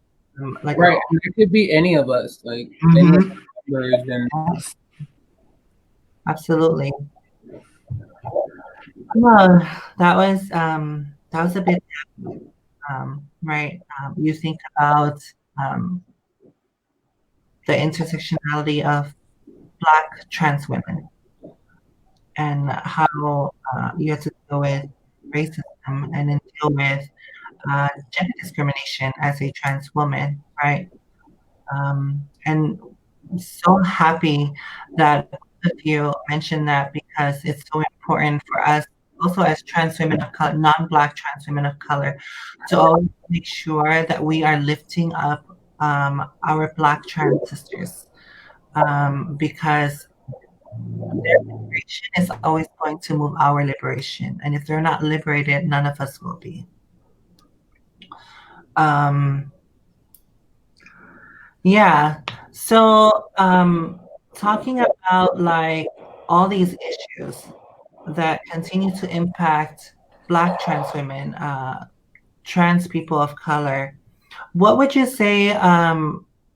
Like,
Right. And it could be any of us, like any of
Mm-hmm.
the members and
Yes.
absolutely. Well, that was a bit right. You think about um, the intersectionality of Black trans women and how you have to deal with racism and then deal with gender discrimination as a trans woman, right? And I'm so happy that both of you mentioned that because it's so important for us, also as trans women of color, non-Black trans women of color, to always make sure that we are lifting up our Black trans sisters because their liberation is always going to move our liberation. And if they're not liberated, none of us will be. Um, Yeah. So, talking about like all these issues that continue to impact Black trans women, trans people of color, what would you say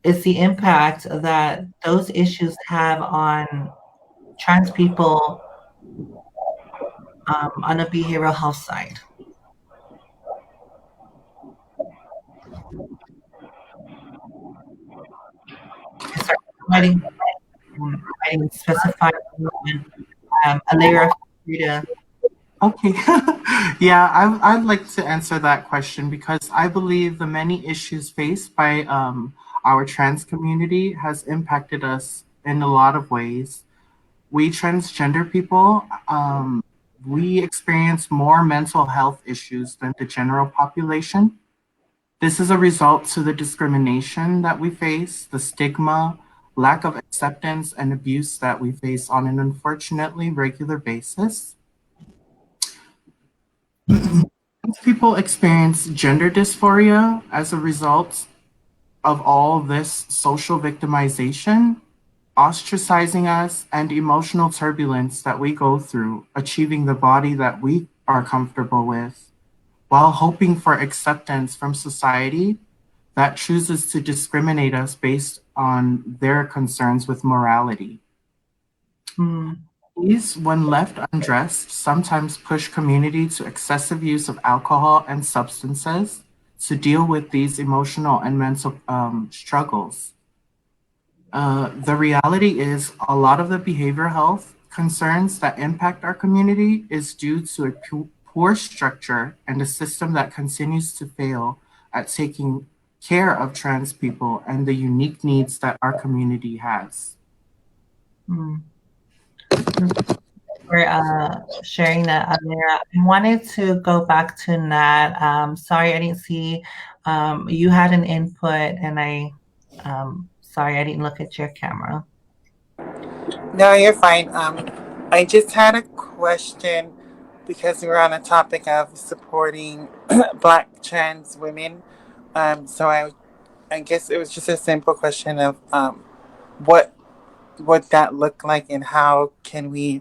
is the impact that those issues have on trans people on a behavioral health side? didn't specify a layer of data.
Okay. Yeah, I'd like to answer that question because I believe the many issues faced by our trans community has impacted us in a lot of ways. We transgender people, we experience more mental health issues than the general population. This is a result to the discrimination that we face, the stigma, lack of acceptance, and abuse that we face on an unfortunately regular basis. People experience gender dysphoria as a result of all this social victimization, ostracizing us, and emotional turbulence that we go through, achieving the body that we are comfortable with, while hoping for acceptance from society that chooses to discriminate us based on their concerns with morality.
Mm.
These, when left undressed, sometimes push community to excessive use of alcohol and substances to deal with these emotional and mental struggles. The reality is a lot of the behavioral health concerns that impact our community is due to a poor structure and a system that continues to fail at taking care of trans people and the unique needs that our community has.
Mm. For sharing that, Amira. I wanted to go back to Nat. Sorry, I didn't see you had an input, and sorry, I didn't look at your camera.
No, you're fine. I just had a question because we were on a topic of supporting Black trans women. So I guess it was just a simple question of what would that look like, and how can we,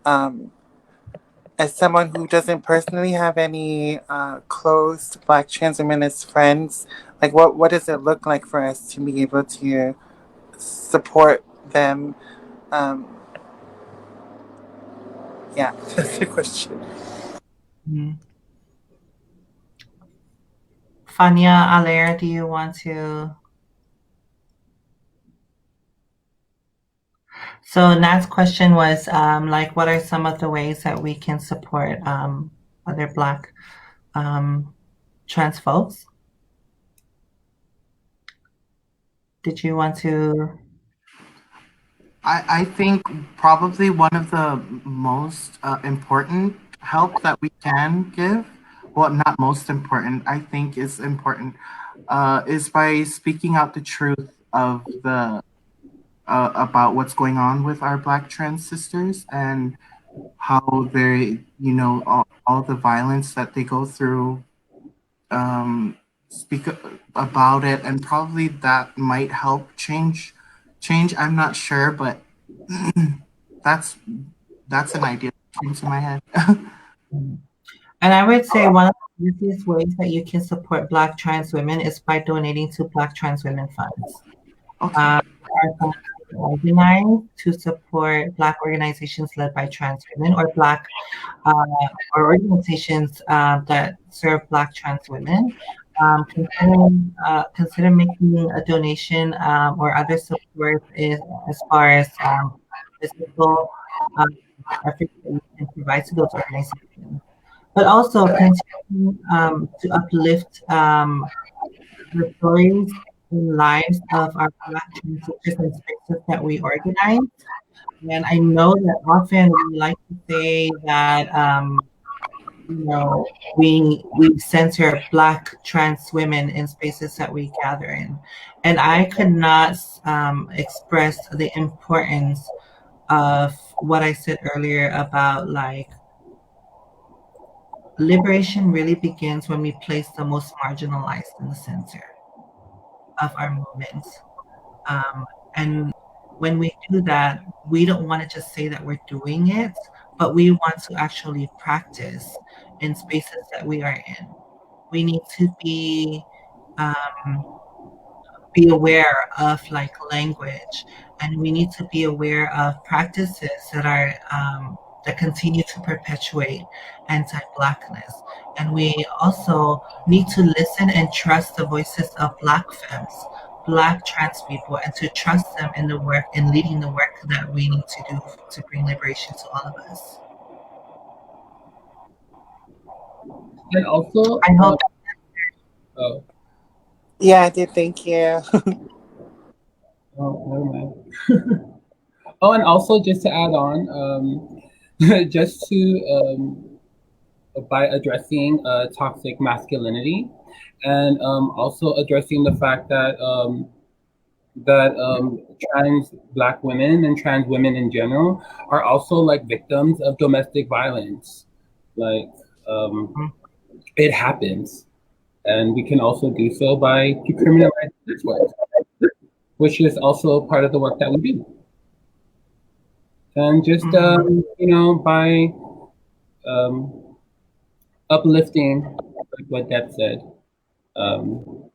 as someone who doesn't personally have any close Black trans women as friends, like what does it look like for us to be able to support them? Um, yeah, that's the question.
Mm. Fania, Alair, do you want to? So Nat's question was like, what are some of the ways that we can support other Black trans folks? Did you want to?
I think probably one of the most important help that we can give, well, not most important, I think is important, is by speaking out the truth of the about what's going on with our Black trans sisters and how they, all the violence that they go through. Speak about it, and probably that might help change. I'm not sure, but that's that's an idea that came to my head.
And I would say one of the easiest ways that you can support Black trans women is by donating to Black trans women funds.
Okay.
There are funds organized to support Black organizations led by trans women or Black or organizations that serve Black trans women. Consider making a donation or other support as far as physical efforts that you can provide to those organizations, but also continue to uplift the stories and lives of our Black trans sisters and spaces that we organize. And I know that often we like to say that we center Black trans women in spaces that we gather in, and I could not express the importance of what I said earlier about like liberation really begins when we place the most marginalized in the center of our movements. And when we do that, we don't want to just say that we're doing it, but we want to actually practice in spaces that we are in. We need to be aware of like language, and we need to be aware of practices that are that continue to perpetuate anti-Blackness. And we also need to listen and trust the voices of Black femmes Black trans people and to trust them in the work and leading the work that we need to do to bring liberation to all of us.
And also,
I hope.
oh,
Yeah, I did. Thank you.
oh, never mind. Oh, and also just to add on, just to by addressing toxic masculinity, and also addressing the fact that trans black women and trans women in general are also like victims of domestic violence. Like um, it happens, and we can also do so by decriminalizing sex work, which is also part of the work that we do. And just by um, uplifting, like what Deb said. Um,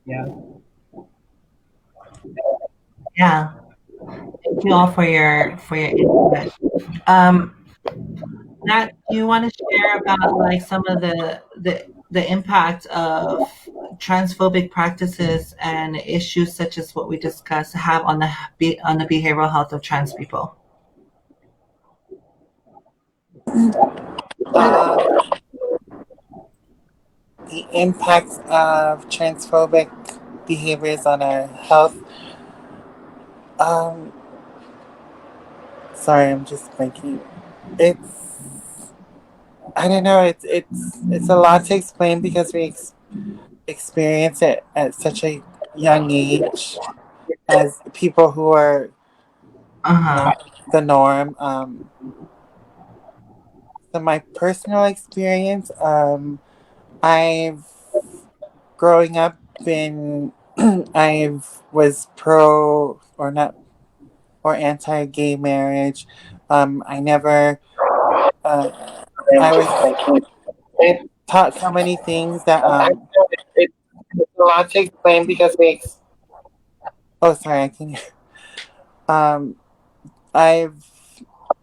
yeah.
Yeah. Thank you all for your input. Um, Nat, do you want to share about like some of the impact of transphobic practices and issues such as what we discussed have on on the behavioral health of trans people?
Um, the impact of transphobic behaviors on our health. Um, sorry, I'm just thinking. It's I don't know. It's a lot to explain because we experience it at such a young age as people who are
Uh-huh.
not the norm. So my personal experience, I've growing up been I was pro or not or anti gay marriage. I never I was taught so many things that it's a lot to explain because we oh sorry I can um I've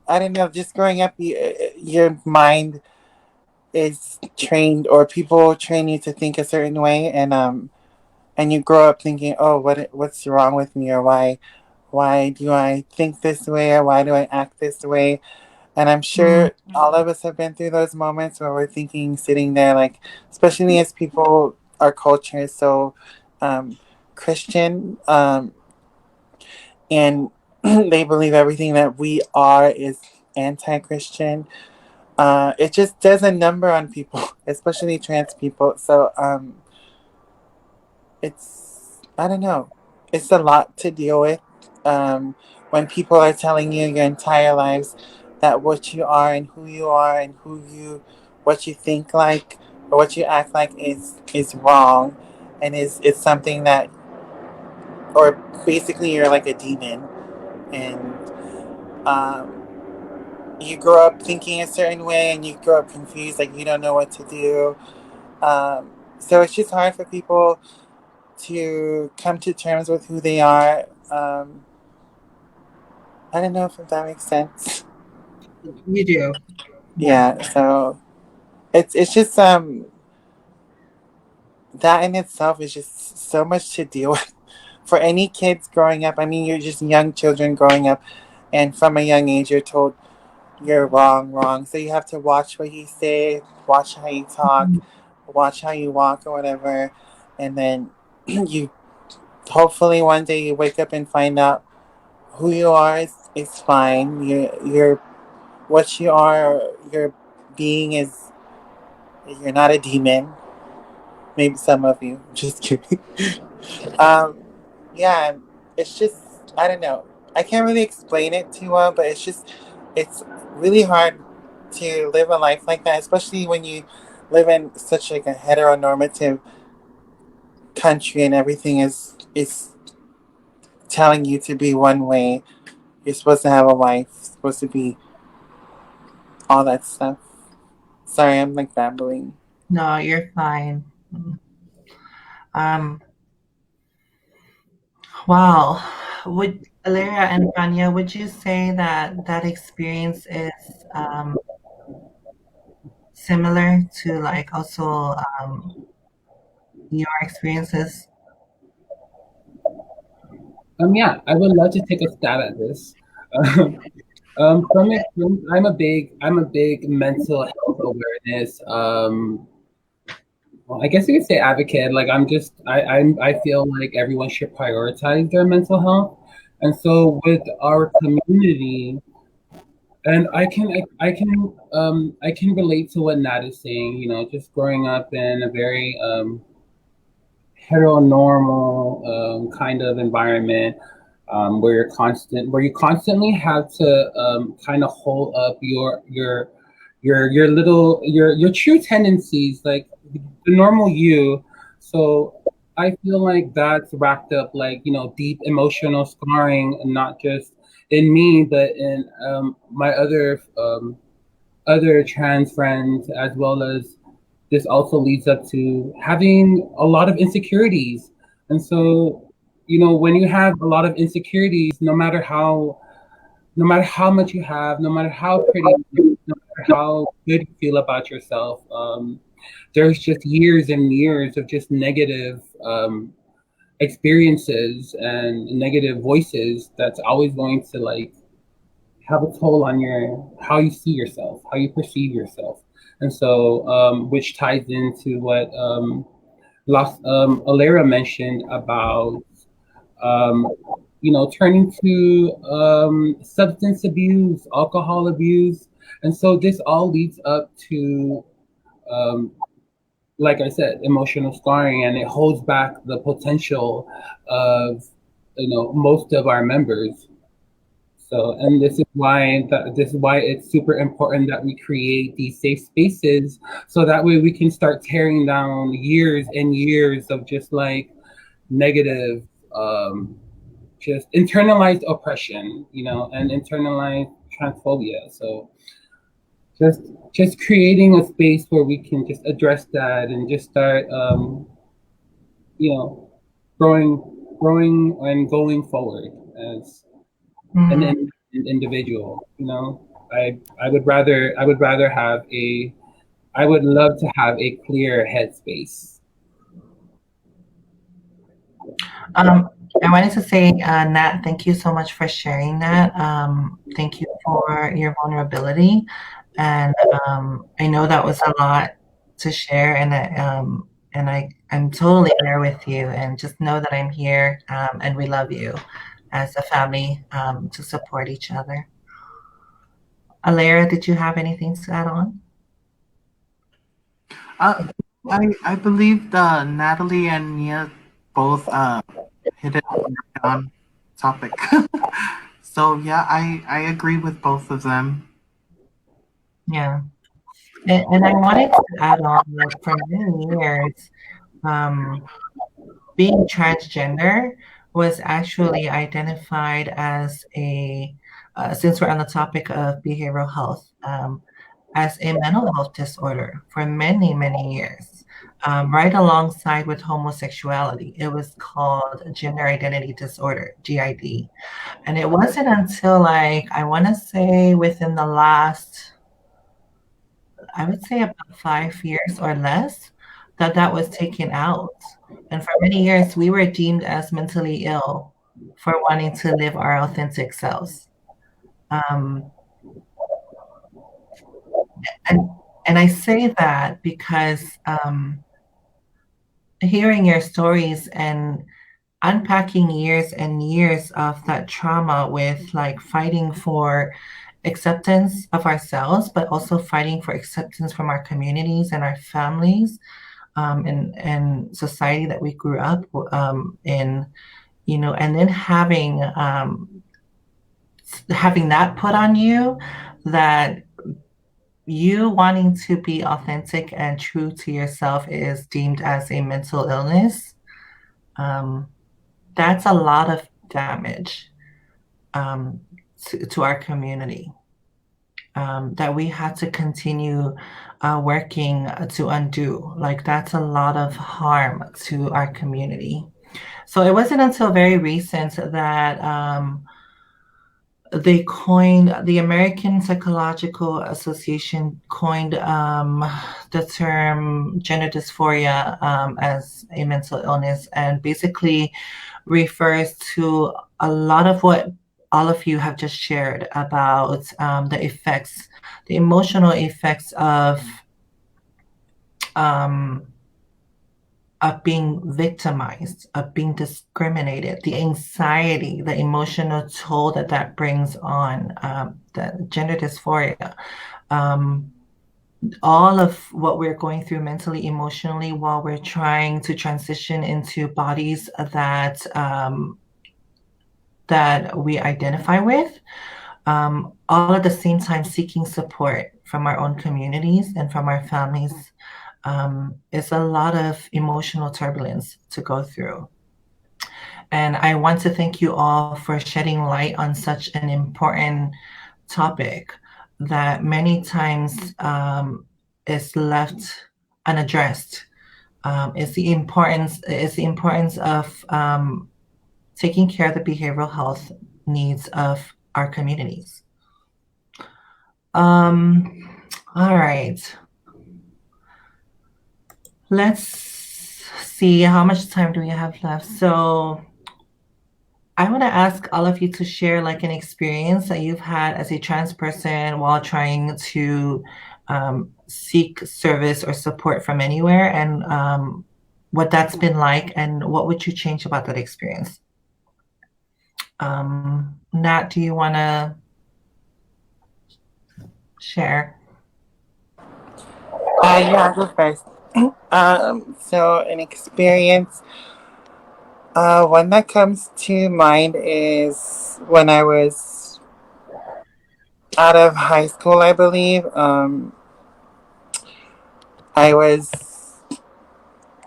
I don't know, just growing up your mind is trained or people train you to think a certain way, and you grow up thinking, oh, what's wrong with me, or why do I think this way, or why do I act this way? And I'm
Mm,
sure all of us have been through those moments where we're thinking, sitting there, like, especially as people, our culture is so Christian, and they believe everything that we are is anti-Christian. It just does a number on people, especially trans people. So it's I don't know, it's a lot to deal with when people are telling you your entire lives that what you are and who you are and what you think like or what you act like is wrong, and is something that or basically you're like a demon, and um, you grow up thinking a certain way and you grow up confused, like you don't know what to do. So it's just hard for people to come to terms with who they are. I don't know if that makes sense.
you do. Yeah.
Yeah, so it's just that in itself is just so much to deal with for any kids growing up. I mean, you're just young children growing up, and from a young age, you're told you're wrong, wrong. So you have to watch what you say, watch how you talk, watch how you walk, or whatever, and then you hopefully one day you wake up and find out who you are is fine. You're what you are. Your being is. You're not a demon. Maybe some of you. Just kidding. um, yeah, it's just I don't know. I can't really explain it too well, but it's really hard to live a life like that, especially when you live in such like a heteronormative country and everything is telling you to be one way. You're supposed to have a wife, supposed to be all that stuff. Sorry, I'm like babbling.
No, you're fine. Um, wow. Would Alara and Fania, would you say that that experience is similar to like also your experiences?
Yeah, I would love to take a stab at this. From experience, I'm a big mental health awareness. Well, I guess you could say advocate. Like I feel like everyone should prioritize their mental health, and so with our community, and I can relate to what Nat is saying. You know, just growing up in a very heteronormal kind of environment where you constantly have to kind of hold up your little your true tendencies, like the normal you. So I feel like that's racked up, like, you know, deep emotional scarring, not just in me but in my other trans friends, as well as this also leads up to having a lot of insecurities. And so, you know, when you have a lot of insecurities, no matter how much you have, no matter how pretty, no matter how good you feel about yourself, there's just years and years of just negative experiences and negative voices that's always going to like have a toll on your how you see yourself, how you perceive yourself. And so, which ties into what Alera mentioned about, um, you know, turning to substance abuse, alcohol abuse. And so this all leads up to, um, like I said, emotional scarring, and it holds back the potential of, you know, most of our members. So, and this is why it's super important that we create these safe spaces, so that way we can start tearing down years and years of just like negative, um, just internalized oppression, you know, and internalized transphobia. So, just just creating a space where we can just address that and just start, you know, growing, growing and going forward as an
Mhm.
individual. You know, I would rather have a I would love to have a clear headspace.
Um, I wanted to say, Nat, thank you so much for sharing that. Thank you for your vulnerability. And I know that was a lot to share, I'm totally there with you. And just know that I'm here, and we love you as a family, to support each other. Alera, did you have anything to add on?
Uh, I believe Natalie and Nia both hit it on topic. So yeah, I agree with both of them.
Yeah. And I wanted to add on, like, for many years, um, being transgender was actually identified as since we're on the topic of behavioral health, as a mental health disorder for many, many years, right alongside with homosexuality. It was called gender identity disorder, GID. And it wasn't until, like, I want to say within the last, I would say about 5 years or less, that that was taken out. And for many years, we were deemed as mentally ill for wanting to live our authentic selves. Um, and and I say that because, hearing your stories and unpacking years and years of that trauma with, like, fighting for acceptance of ourselves, but also fighting for acceptance from our communities and our families, and society that we grew up in, and then having that put on you, that you wanting to be authentic and true to yourself is deemed as a mental illness. Um, that's a lot of damage, um, to our community, that we had to continue working to undo. Like, that's a lot of harm to our community. So it wasn't until very recent that, the American Psychological Association coined, the term gender dysphoria, as a mental illness, and basically refers to a lot of what all of you have just shared about the effects, the emotional effects um, of being victimized, of being discriminated, the anxiety, the emotional toll that that brings on, the gender dysphoria, um, all of what we're going through mentally, emotionally, while we're trying to transition into bodies that we identify with, all at the same time seeking support from our own communities and from our families. It's a lot of emotional turbulence to go through. And I want to thank you all for shedding light on such an important topic that many times is left unaddressed. Is the importance of taking care of the behavioral health needs of our communities. All right. Let's see, how much time do we have left? So I want to ask all of you to share like an experience that you've had as a trans person while trying to seek service or support from anywhere, and what that's been like, and what would you change about that experience? Nat, do you want to share?
Yeah, I'll go first. So an experience. One that comes to mind is when I was out of high school, I believe. I was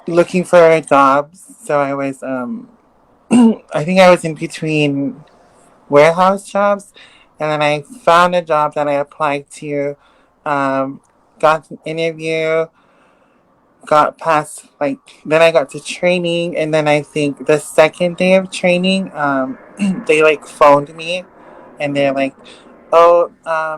looking for jobs, so I was I think I was in between warehouse jobs, and then I found a job that I applied to, um, got an interview, got past like then I got to training, and then I think the second day of training, they like phoned me, and they're like, "Oh,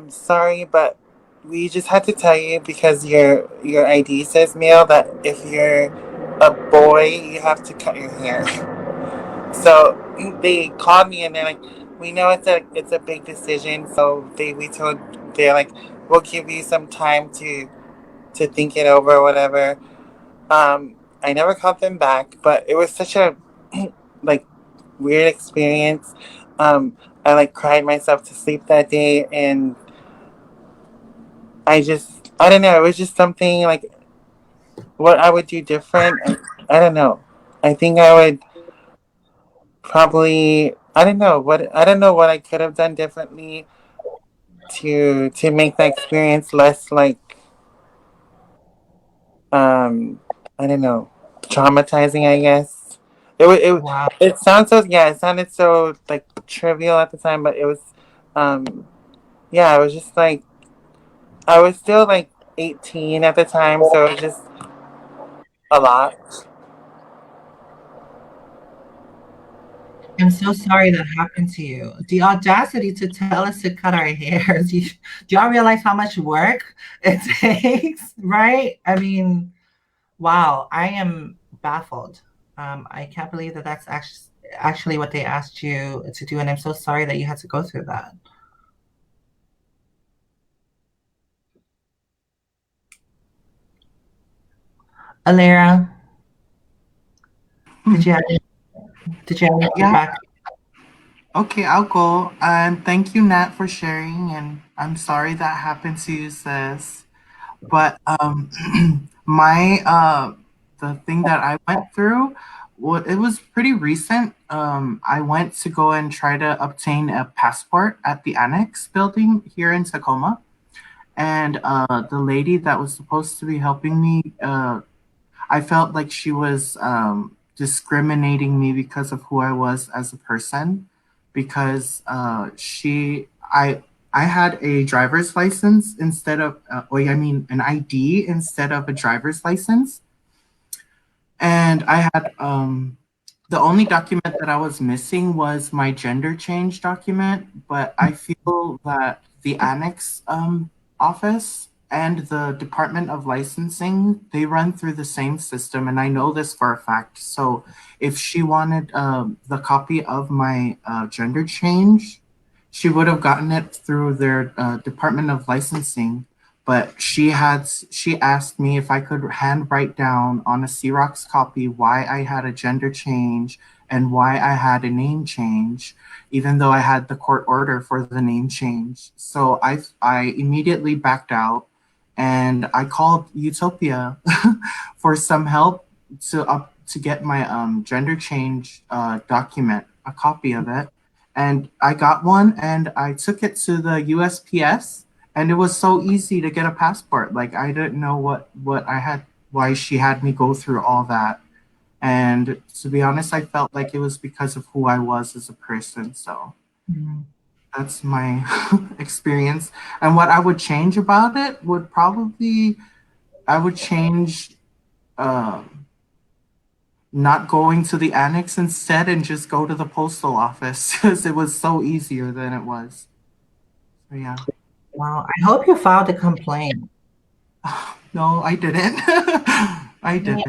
sorry, but we just had to tell you because your ID says male that if you're a boy, you have to cut your hair." So they called me and they're like, "We know it's a big decision, so they're like, we'll give you some time to think it over, or whatever." I never called them back, but it was such a like weird experience. I like cried myself to sleep that day, and I don't know. It was just something like what I would do different. I don't know. I think I would probably I don't know what I could have done differently to make that experience less like I don't know, traumatizing, I guess.
Wow.
It sounds so, yeah, it sounded so like trivial at the time, but it was yeah, it was just like I was still like 18 at the time, so it was just a lot.
I'm so sorry that happened to you. The audacity to tell us to cut our hair. Do y'all realize how much work it takes, right? I mean, wow, I am baffled. I can't believe that that's actually what they asked you to do, and I'm so sorry that you had to go through that. Alera, did you have did you have any
Yeah.
feedback?
Okay, I'll go. And thank you, Nat, for sharing. And I'm sorry that happened to you, sis. But my the thing that I went through, it was pretty recent. I went to go and try to obtain a passport at the Annex building here in Tacoma, and the lady that was supposed to be helping me, I felt like she was discriminating me because of who I was as a person, because I had a driver's license instead of, I mean, an ID instead of a driver's license. And I had, the only document that I was missing was my gender change document. But I feel that the annex office and the Department of Licensing, they run through the same system, and I know this for a fact. So if she wanted the copy of my gender change, she would have gotten it through their Department of Licensing. But she asked me if I could hand write down on a Xerox copy why I had a gender change and why I had a name change, even though I had the court order for the name change. So I immediately backed out and I called Utopia for some help to get my gender change document, a copy of it. And I got one and I took it to the USPS, and it was so easy to get a passport. Like I didn't know what I had, why she had me go through all that. And to be honest, I felt like it was because of who I was as a person. So that's my experience. And what I would change about it would probably, I would change not going to the annex instead and just go to the postal office because it was so easier than it was. So yeah.
Wow. I hope you filed a complaint.
No, I didn't. I didn't.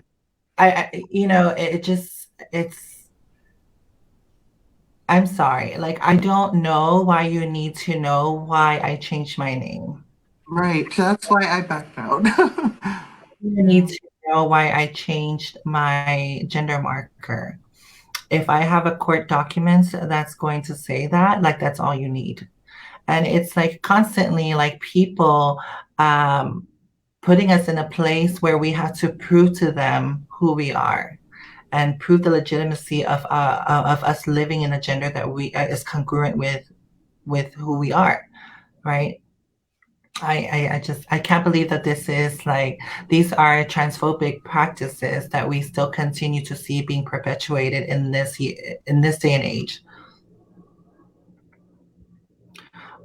I'm sorry. Like, I don't know why you need to know why I changed my name.
Right. That's why I backed out.
You need to know why I changed my gender marker. If I have a court document that's going to say that, like, that's all you need. And it's like constantly like people putting us in a place where we have to prove to them who we are and prove the legitimacy of us living in a gender that we is congruent with who we are, right? I can't believe that this is like these are transphobic practices that we still continue to see being perpetuated in this day and age.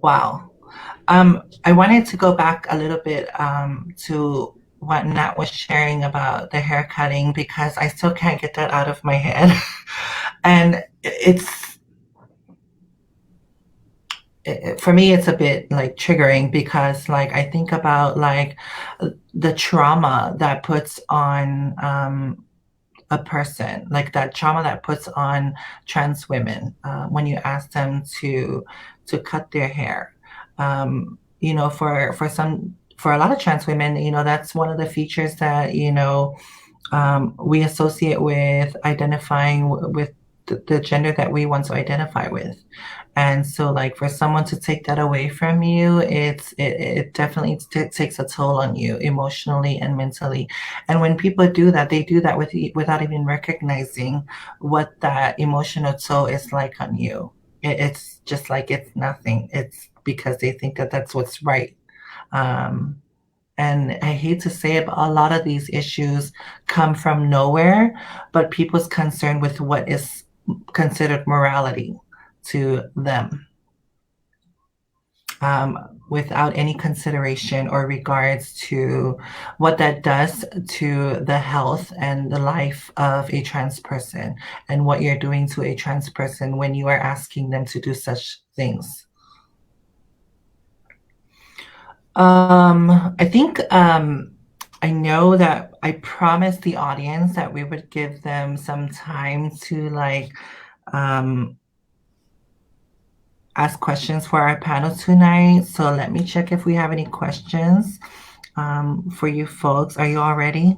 Wow. I wanted to go back a little bit to what Nat was sharing about the hair cutting because I still can't get that out of my head. And for me, it's a bit like triggering because like I think about like the trauma that puts on a person, like that trauma that puts on trans women when you ask them to cut their hair. You know, for a lot of trans women, you know, that's one of the features that, you know, we associate with identifying with the gender that we want to identify with. And so like for someone to take that away from you, it definitely takes a toll on you emotionally and mentally. And when people do that, they do that without even recognizing what that emotional toll is like on you. It's just like it's nothing. It's because they think that that's what's right. And I hate to say it, but a lot of these issues come from nowhere, but people's concern with what is considered morality to them, without any consideration or regards to what that does to the health and the life of a trans person and what you're doing to a trans person when you are asking them to do such things. I think I know that I promised the audience that we would give them some time to like ask questions for our panel tonight. So let me check if we have any questions for you folks. Are you all ready?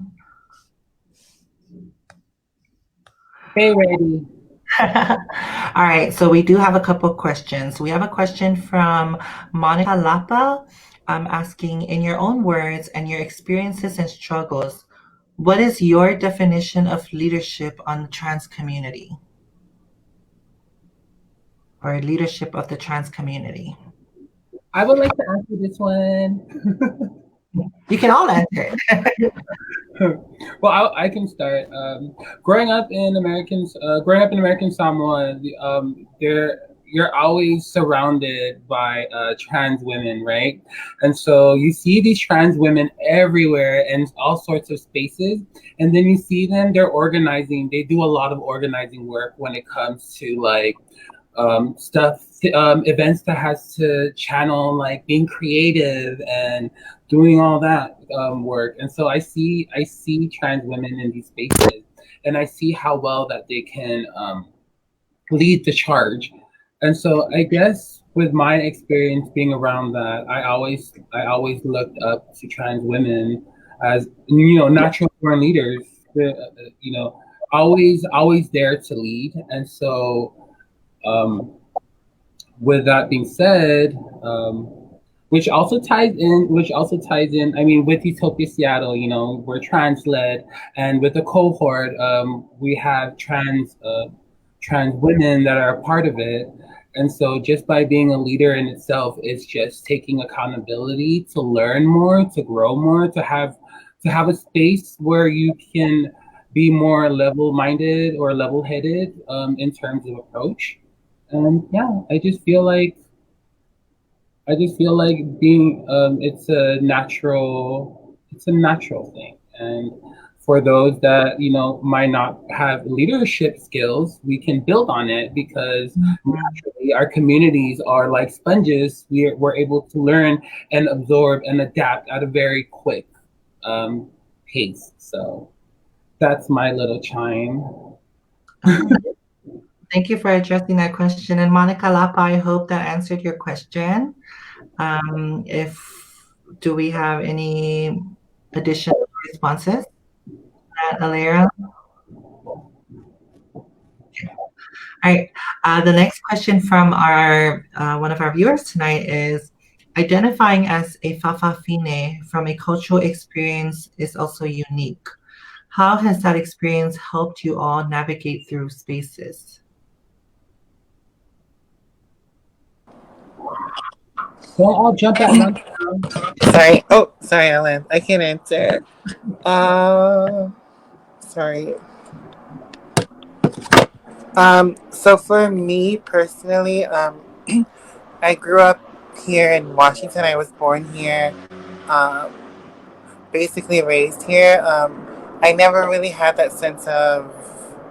Hey, ready.
All right, so we do have a couple of questions. We have a question from Monica Lapa asking, in your own words and your experiences and struggles, what is your definition of leadership on the trans community? Or leadership of the trans community?
I would like to answer this one.
You can all answer it.
Well, I can start. Growing up in American Samoa, you're always surrounded by trans women, right? And so you see these trans women everywhere in all sorts of spaces, and then you see them, they're organizing. They do a lot of organizing work when it comes to like stuff, events that has to channel like being creative and doing all that work. And so I see trans women in these spaces, and I see how well that they can lead the charge. And so I guess with my experience being around that, I always looked up to trans women as natural born leaders. You know, always there to lead. And so um, with that being said, which also ties in, I mean, with Utopia Seattle, we're trans led, and with the cohort, we have trans women that are a part of it. And so just by being a leader in itself, it's just taking accountability to learn more, to grow more, to have a space where you can be more level minded or level headed in terms of approach. And yeah, I just feel like being it's a natural thing. And for those that might not have leadership skills, we can build on it because naturally our communities are like sponges. We're able to learn and absorb and adapt at a very quick um, pace. So that's my little chime.
Thank you for addressing that question. And Monica Lapa, I hope that answered your question. If do we have any additional responses? Alera? All right. The next question from our one of our viewers tonight is identifying as a Fa'afafine from a cultural experience is also unique. How has that experience helped you all navigate through spaces?
So I'll jump at one.
Sorry. Oh, sorry, Ellen. I can't answer. Sorry. So for me personally, I grew up here in Washington. I was born here, um, basically raised here. I never really had that sense of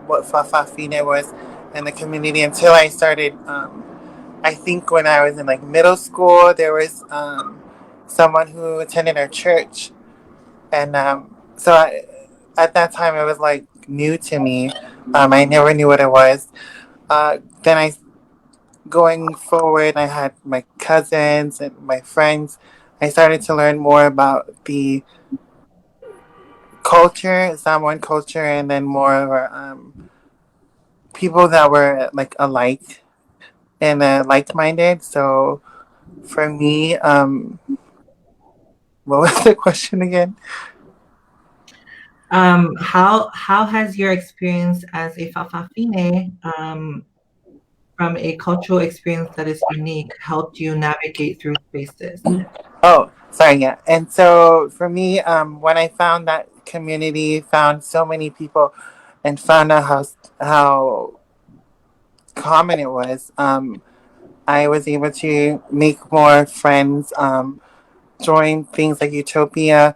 what Fa'afafine was in the community until I started. I think when I was in like middle school, there was someone who attended our church, and at that time it was like new to me. I never knew what it was. Then I going forward, I had my cousins and my friends. I started to learn more about the culture, Samoan culture, and then more of our, people that were like alike and like-minded. So for me, what was the question again?
How has your experience as a Fa'afafine from a cultural experience that is unique helped you navigate through spaces?
Oh, sorry, yeah. And so for me, when I found that community, found so many people, and found out how common it was, I was able to make more friends, join things like U.T.O.P.I.A,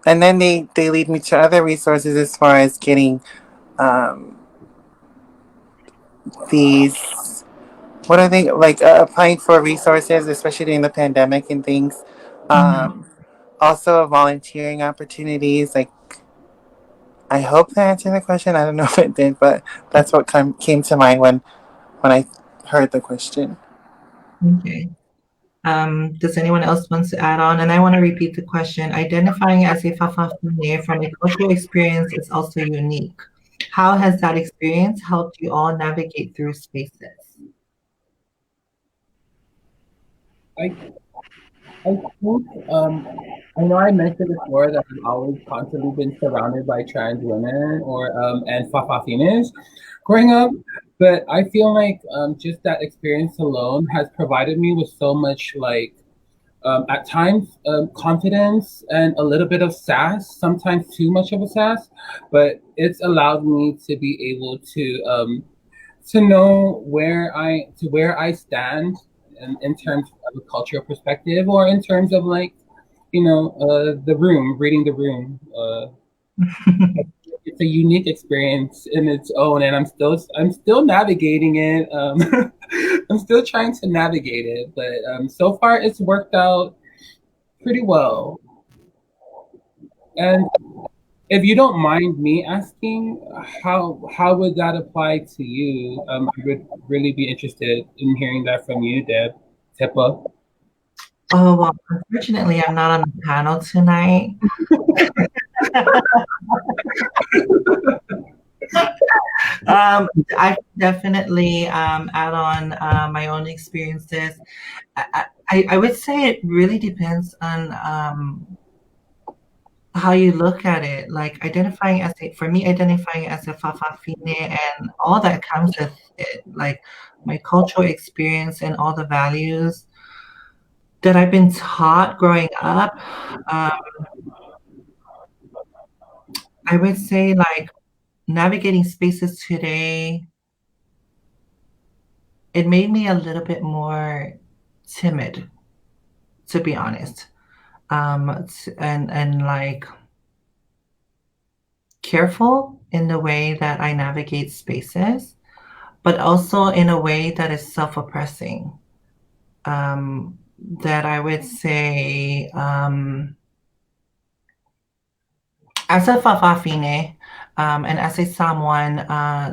and then they lead me to other resources as far as getting um, these what are they like applying for resources, especially during the pandemic and things. Um, Also, volunteering opportunities. Like, I hope that answered the question. I don't know if it did, but that's what came to mind when I heard the question.
Okay. Does anyone else want to add on? And I want to repeat the question. Identifying as a Fa'afafine from a cultural experience is also unique. How has that experience helped you all navigate through spaces?
I I think I know I mentioned before that I've always constantly been surrounded by trans women or and Fa'afafines growing up, but I feel like just that experience alone has provided me with so much like at times confidence and a little bit of sass, sometimes too much of a sass, but it's allowed me to be able to know where I stand in terms of a cultural perspective or in terms of like the room, reading the room. it's a unique experience in its own, and I'm still navigating it. I'm still trying to navigate it, but so far it's worked out pretty well. And if you don't mind me asking, how would that apply to you? I would really be interested in hearing that from you, Deb. Tepa.
Oh, well, unfortunately, I'm not on the panel tonight. I definitely add on my own experiences. I would say it really depends on how you look at it. Like identifying as a, for me, identifying as a Fafafine and all that comes with it, like my cultural experience and all the values that I've been taught growing up. Um, I would say like navigating spaces today, it made me a little bit more timid, to be honest. And like careful in the way that I navigate spaces, but also in a way that is self-oppressing. That I would say, as a Fafafine, and as a Samoan,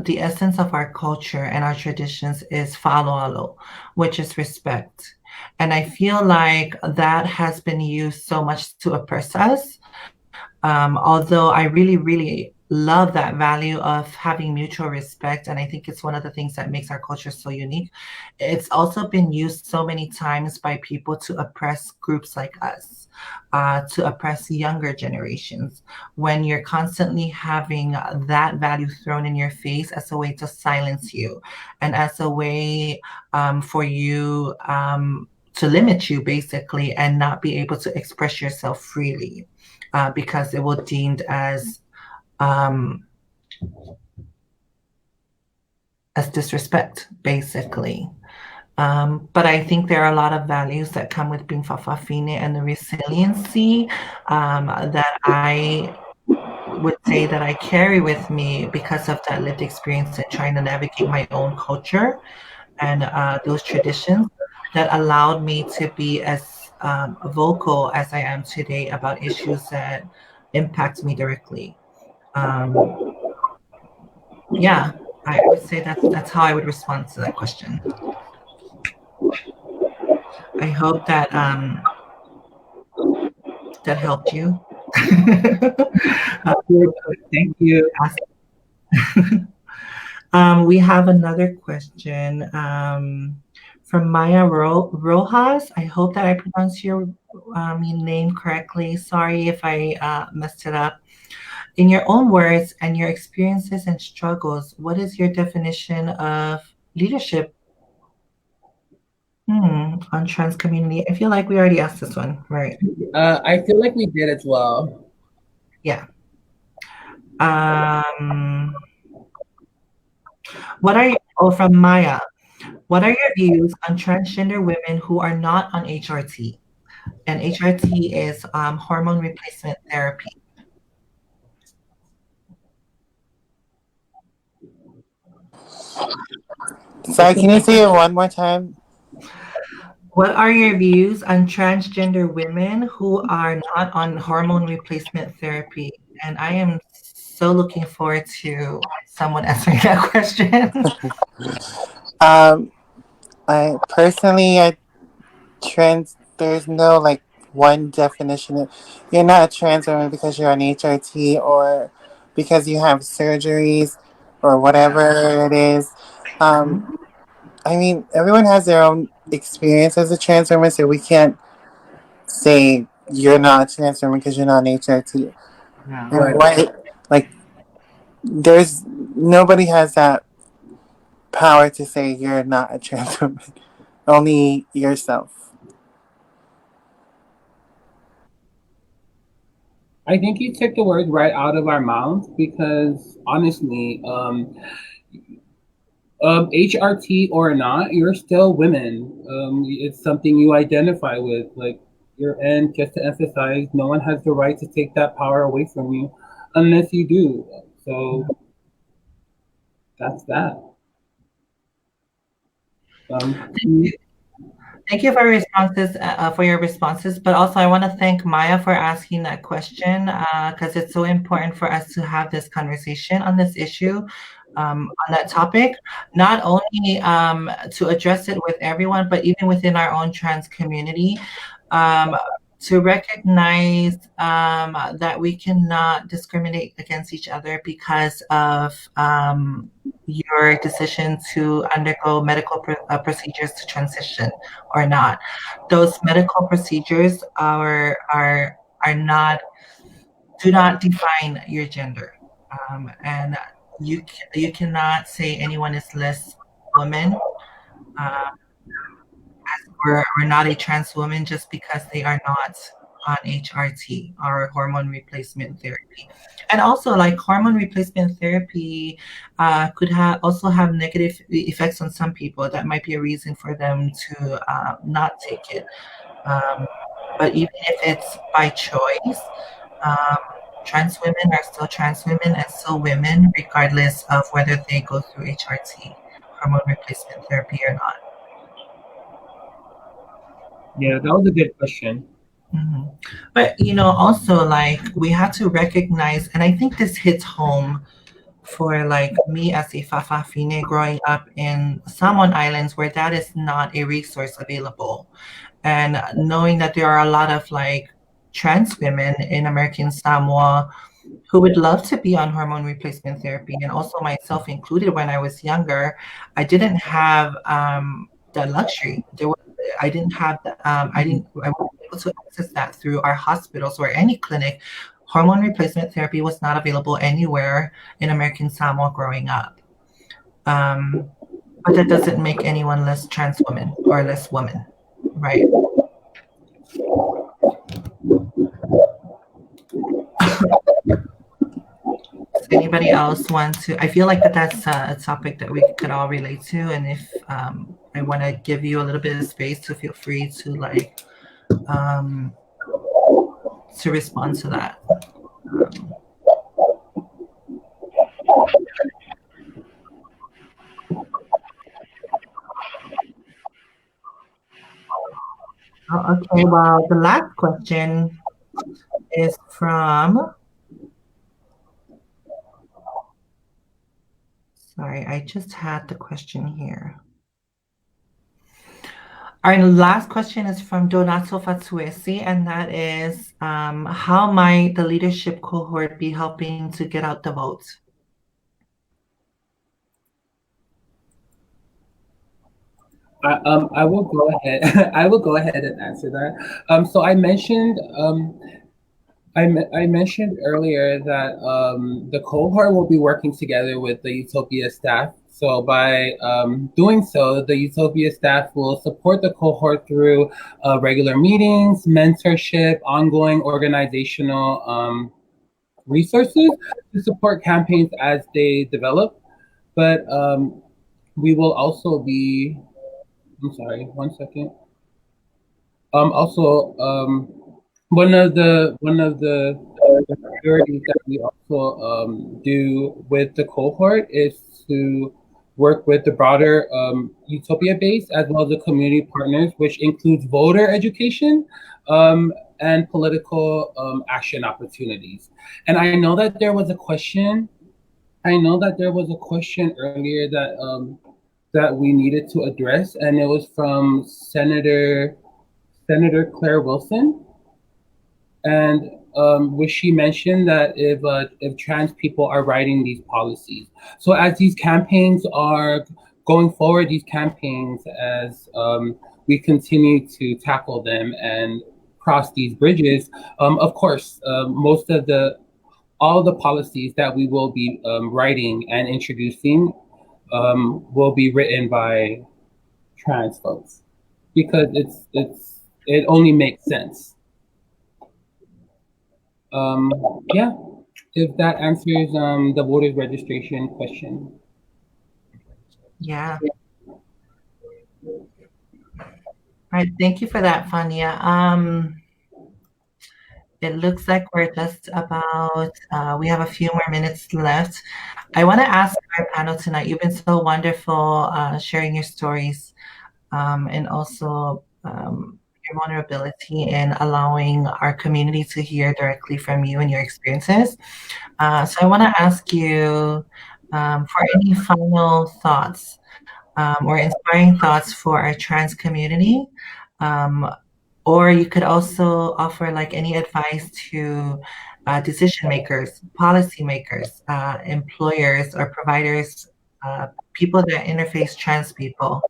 the essence of our culture and our traditions is faloalo, which is respect. And I feel like that has been used so much to oppress us. Although I really, really love that value of having mutual respect, and I think it's one of the things that makes our culture so unique. It's also been used so many times by people to oppress groups like us, to oppress younger generations. When you're constantly having that value thrown in your face as a way to silence you, and as a way for you to limit you, basically, and not be able to express yourself freely because it will deemed um, as disrespect, basically. But I think there are a lot of values that come with being Fafafine and the resiliency that I would say that I carry with me because of that lived experience and trying to navigate my own culture and those traditions that allowed me to be as vocal as I am today about issues that impact me directly. Um, yeah, I would say that's how I would respond to that question. I hope that that helped you.
Thank you.
We have another question from Maya Rojas. I hope that I pronounced your name correctly. Sorry if I messed it up. In your own words and your experiences and struggles, what is your definition of leadership on trans community? I feel like we already asked this one, right?
I feel like we did as well.
Yeah. What are from Maya? What are your views on transgender women who are not on HRT? And HRT is hormone replacement therapy.
Sorry, can you say it one more time?
What are your views on transgender women who are not on hormone replacement therapy? And I am so looking forward to someone answering that question.
Um, I personally, there's no like one definition. You're not a trans woman because you're on HRT or because you have surgeries or whatever it is. Um, I mean, everyone has their own experience as a trans woman, so we can't say you're not a trans woman because you're not on HRT.
Yeah.
And what, like, there's nobody has that power to say you're not a trans woman. Only yourself.
I think you took the words right out of our mouths because honestly, HRT or not, you're still women. It's something you identify with. Like and just to emphasize, no one has the right to take that power away from you unless you do. So that's that. Um,
Thank you for your responses. But also, I want to thank Maya for asking that question because it's so important for us to have this conversation on this issue, on that topic, not only to address it with everyone, but even within our own trans community, um, to recognize that we cannot discriminate against each other because of your decision to undergo medical procedures to transition or not. Those medical procedures are not do not define your gender, and you cannot say anyone is less woman or not a trans woman just because they are not on HRT or hormone replacement therapy. And also, like hormone replacement therapy could also have negative effects on some people. That might be a reason for them to not take it. Um, but even if it's by choice, um, trans women are still trans women and still women, regardless of whether they go through HRT, hormone replacement therapy, or not.
yeah, that was a good question.
hmm But also like we have to recognize, and I think this hits home for like me as a Fafafine growing up in Samoan Islands, where that is not a resource available, and knowing that there are a lot of like trans women in American Samoa who would love to be on hormone replacement therapy, and also myself included. When I was younger, I didn't have the luxury. I didn't have I wasn't able to access that through our hospitals or any clinic. Hormone replacement therapy was not available anywhere in American Samoa growing up. But that doesn't make anyone less trans woman or less woman, right? Does anybody else want to? I feel like that's a topic that we could all relate to, and if I want to give you a little bit of space to feel free to like um, to respond to that. Okay, well, the last question is from. Sorry, I just had the question here. Our last question is from Donato Fatuesi, and that is how might the leadership cohort be helping to get out the vote?
I will go ahead. I will go ahead and answer that. So I mentioned I mentioned earlier that the cohort will be working together with the U.T.O.P.I.A staff. So by doing so, the U.T.O.P.I.A staff will support the cohort through regular meetings, mentorship, ongoing organizational resources to support campaigns as they develop. But we will also be, I'm sorry, one second. Also, one of the priorities that we also do with the cohort is to work with the broader U.T.O.P.I.A base as well as the community partners, which includes voter education and political action opportunities. And I know that there was a question. I know that there was a question earlier that we needed to address, and it was from Senator Claire Wilson, and which she mentioned that if trans people are writing these policies, so as these campaigns are going forward, these campaigns as we continue to tackle them and cross these bridges, of course, most of all the policies that we will be writing and introducing will be written by trans folks because it only makes sense. Yeah, if that answers the voters registration question.
Yeah. All right. Thank you for that, Fania. It looks like we're just about, we have a few more minutes left. I want to ask our panel tonight, you've been so wonderful sharing your stories and also your vulnerability in allowing our community to hear directly from you and your experiences. So I want to ask you for any final thoughts or inspiring thoughts for our trans community. Um, or you could also offer like any advice to decision makers, policy makers, employers or providers, people that interface trans people.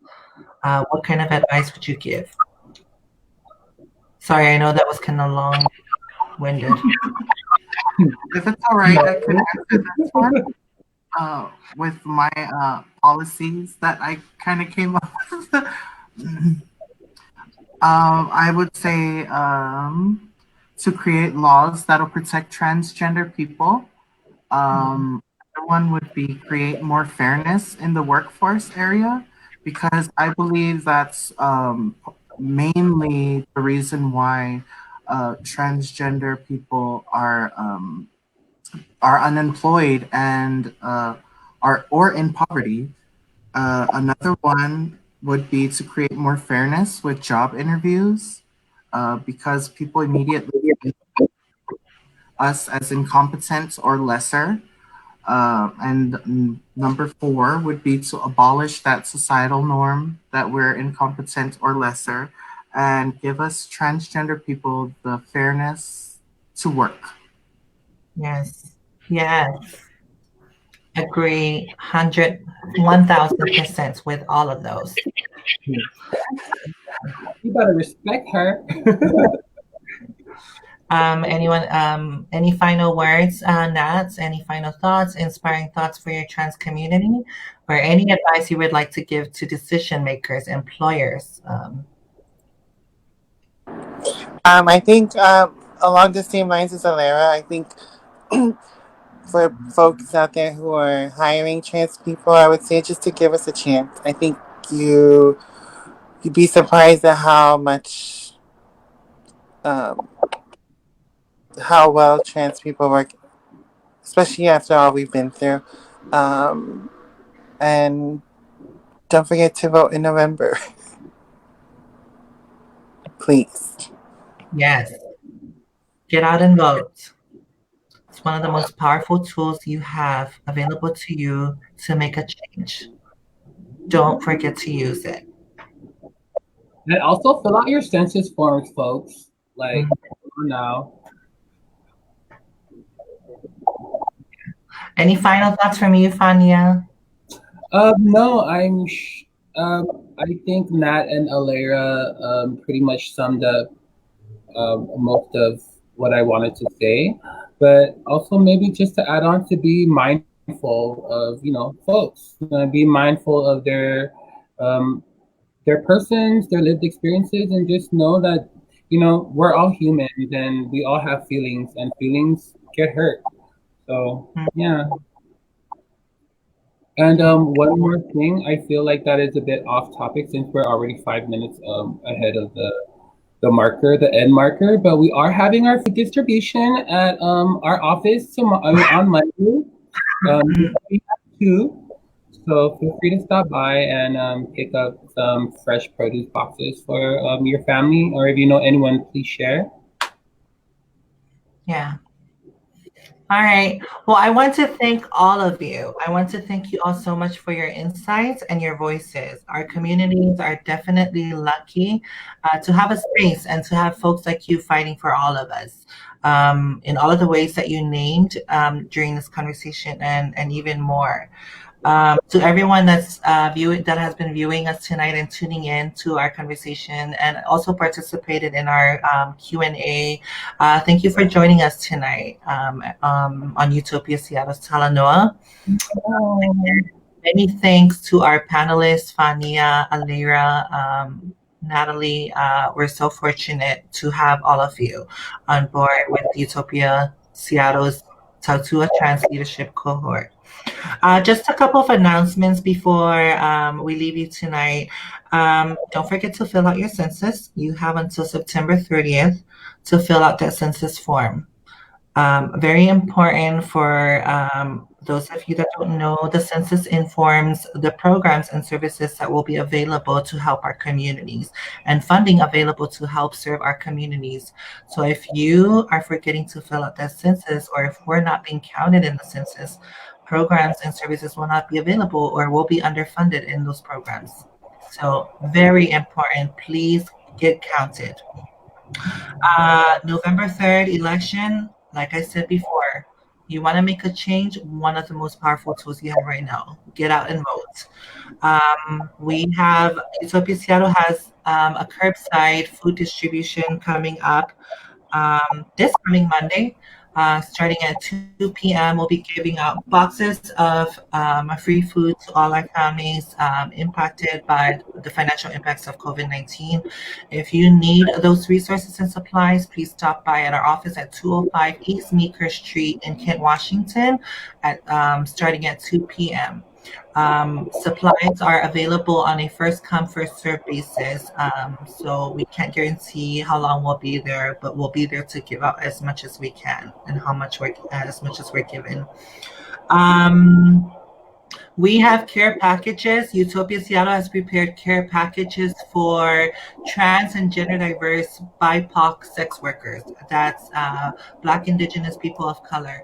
What kind of advice would you give? Sorry, I know that was kind of long-winded.
If it's all right, I could answer this one with my policies that I kind of came up with. I would say to create laws that'll protect transgender people. Another one would be create more fairness in the workforce area because I believe that's mainly the reason why transgender people are unemployed and are or in poverty. Another one would be to create more fairness with job interviews because people immediately see us as incompetent or lesser. And number four would be to abolish that societal norm that we're incompetent or lesser and give us transgender people the fairness to work.
Yes, yes. Agree 1,000% with all of those.
You gotta respect her.
Any final words, Nats? Any final thoughts, inspiring thoughts for your trans community, or any advice you would like to give to decision makers, employers?
I think along the same lines as Alara, I think for folks out there who are hiring trans people, I would say just to give us a chance. I think you'd be surprised at how much how well trans people work, especially after all we've been through. And don't forget to vote in November, please.
Yes. Get out and vote. It's one of the most powerful tools you have available to you to make a change. Don't forget to use it.
And also fill out your census forms, folks. Like, now.
Any final thoughts from you, Fania?
No, I think Nat and Alera pretty much summed up most of what I wanted to say. But also maybe just to add on to be mindful of, folks. Be mindful of their persons, their lived experiences, and just know that, we're all humans and we all have feelings and feelings get hurt. So, yeah. And one more thing, I feel like that is a bit off topic since we're already 5 minutes ahead of the end marker. But we are having our food distribution at our office on Monday. We have two, so feel free to stop by and pick up some fresh produce boxes for your family, or if you know anyone, please share.
Yeah. All right. Well, I want to thank all of you. I want to thank you all so much for your insights and your voices. Our communities are definitely lucky to have a space and to have folks like you fighting for all of us in all of the ways that you named during this conversation and even more. To everyone that's that has been viewing us tonight and tuning in to our conversation and also participated in our Q&A, thank you for joining us tonight on U.T.O.P.I.A Seattle's Talanoa. Many thanks to our panelists, Fania, Alira, Natalie. We're so fortunate to have all of you on board with U.T.O.P.I.A Seattle's Tautua Trans Leadership Cohort. Just a couple of announcements before we leave you tonight. Don't forget to fill out your census. You have until September 30th to fill out that census form. Very important for those of you that don't know, the census informs the programs and services that will be available to help our communities and funding available to help serve our communities. So if you are forgetting to fill out that census, or if we're not being counted in the census, programs and services will not be available or will be underfunded in those programs. So very important, please get counted. November 3rd election, like I said before, you want to make a change, one of the most powerful tools you have right now. Get out and vote. We have, U.T.O.P.I.A Seattle has a curbside food distribution coming up this coming Monday, starting at 2 p.m. We'll be giving out boxes of free food to all our families impacted by the financial impacts of COVID-19. If you need those resources and supplies, please stop by at our office at 205 East Meeker Street in Kent, Washington, at starting at 2 p.m. Supplies are available on a first come, first served basis. So we can't guarantee how long we'll be there, but we'll be there to give out as much as we can and as much as we're given. We have care packages. U.T.O.P.I.A Seattle has prepared care packages for trans and gender diverse BIPOC sex workers. That's Black, Indigenous, people of color.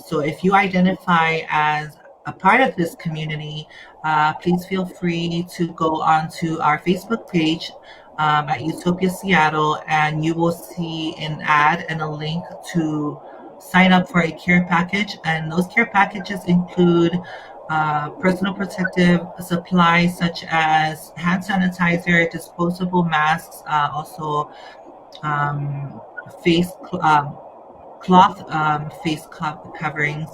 So if you identify as a part of this community, please feel free to go onto our Facebook page at U.T.O.P.I.A Seattle, and you will see an ad and a link to sign up for a care package. And those care packages include personal protective supplies such as hand sanitizer, disposable masks, also face cloth face coverings,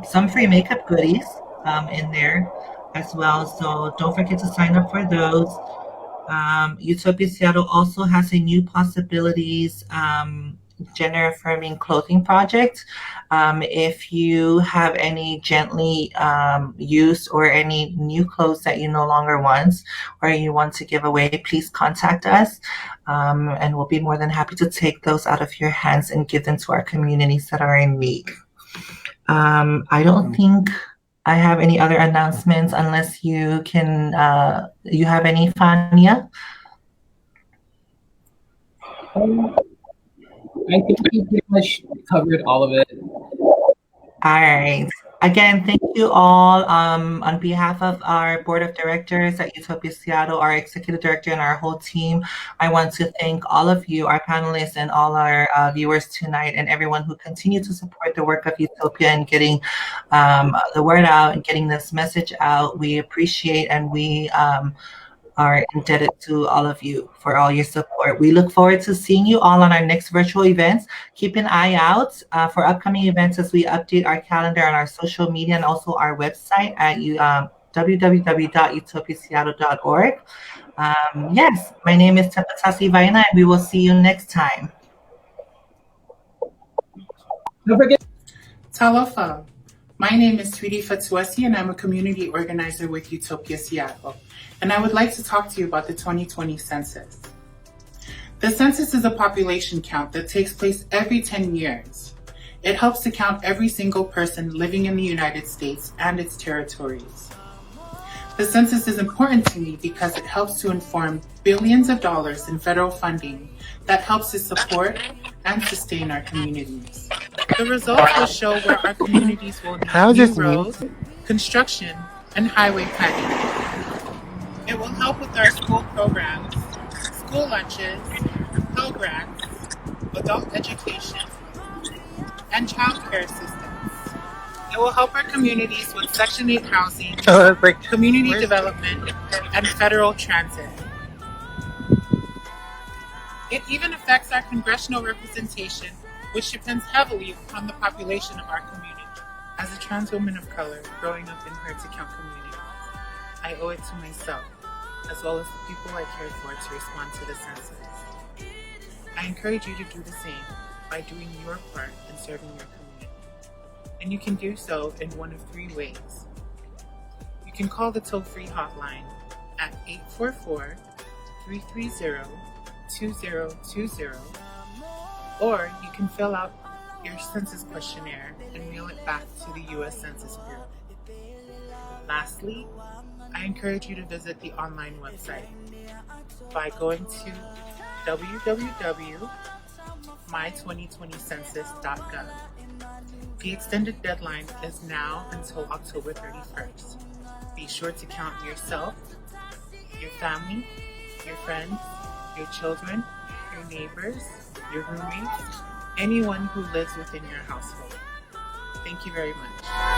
some free makeup goodies in there as well. So don't forget to sign up for those. U.T.O.P.I.A Seattle also has a new possibilities gender affirming clothing project. If you have any gently used or any new clothes that you no longer want or you want to give away, please contact us. And we'll be more than happy to take those out of your hands and give them to our communities that are in need. I don't think I have any other announcements unless you can, you have any, Fania?
I think we pretty much covered all of it.
All right. Again, thank you all. On behalf of our board of directors at U.T.O.P.I.A Seattle, our executive director, and our whole team, I want to thank all of you, our panelists, and all our viewers tonight, and everyone who continue to support the work of U.T.O.P.I.A and getting the word out and getting this message out. We appreciate and we are indebted to all of you for all your support. We look forward to seeing you all on our next virtual events. Keep an eye out for upcoming events as we update our calendar on our social media and also our website at www.utopiaseattle.org. Yes, my name is Tepatasi Vaina, and we will see you next time.
Don't forget.
Talofa. My name is Tweety Fatuasi, and I'm a community organizer with U.T.O.P.I.A Seattle. And I would like to talk to you about the 2020 census. The census is a population count that takes place every 10 years. It helps to count every single person living in the United States and its territories. The census is important to me because it helps to inform billions of dollars in federal funding that helps to support and sustain our communities. The results will show where our communities will need new roads, construction, and highway planning. It will help with our school programs, school lunches, Pell Grants, adult education, and child care systems. It will help our communities with Section 8 housing, community development, and federal transit. It even affects our congressional representation, which depends heavily on the population of our community. As a trans woman of color growing up in hard-to-count communities, I owe it to myself, as well as the people I care for, to respond to the census. I encourage you to do the same by doing your part in serving your community. and you can do so in one of three ways. You can call the toll-free hotline at 844-330-2020, or you can fill out your census questionnaire and mail it back to the U.S. Census Bureau. Lastly, I encourage you to visit the online website by going to www.my2020census.gov. The extended deadline is now until October 31st. Be sure to count yourself, your family, your friends, your children, your neighbors, your roommates, anyone who lives within your household. Thank you very much.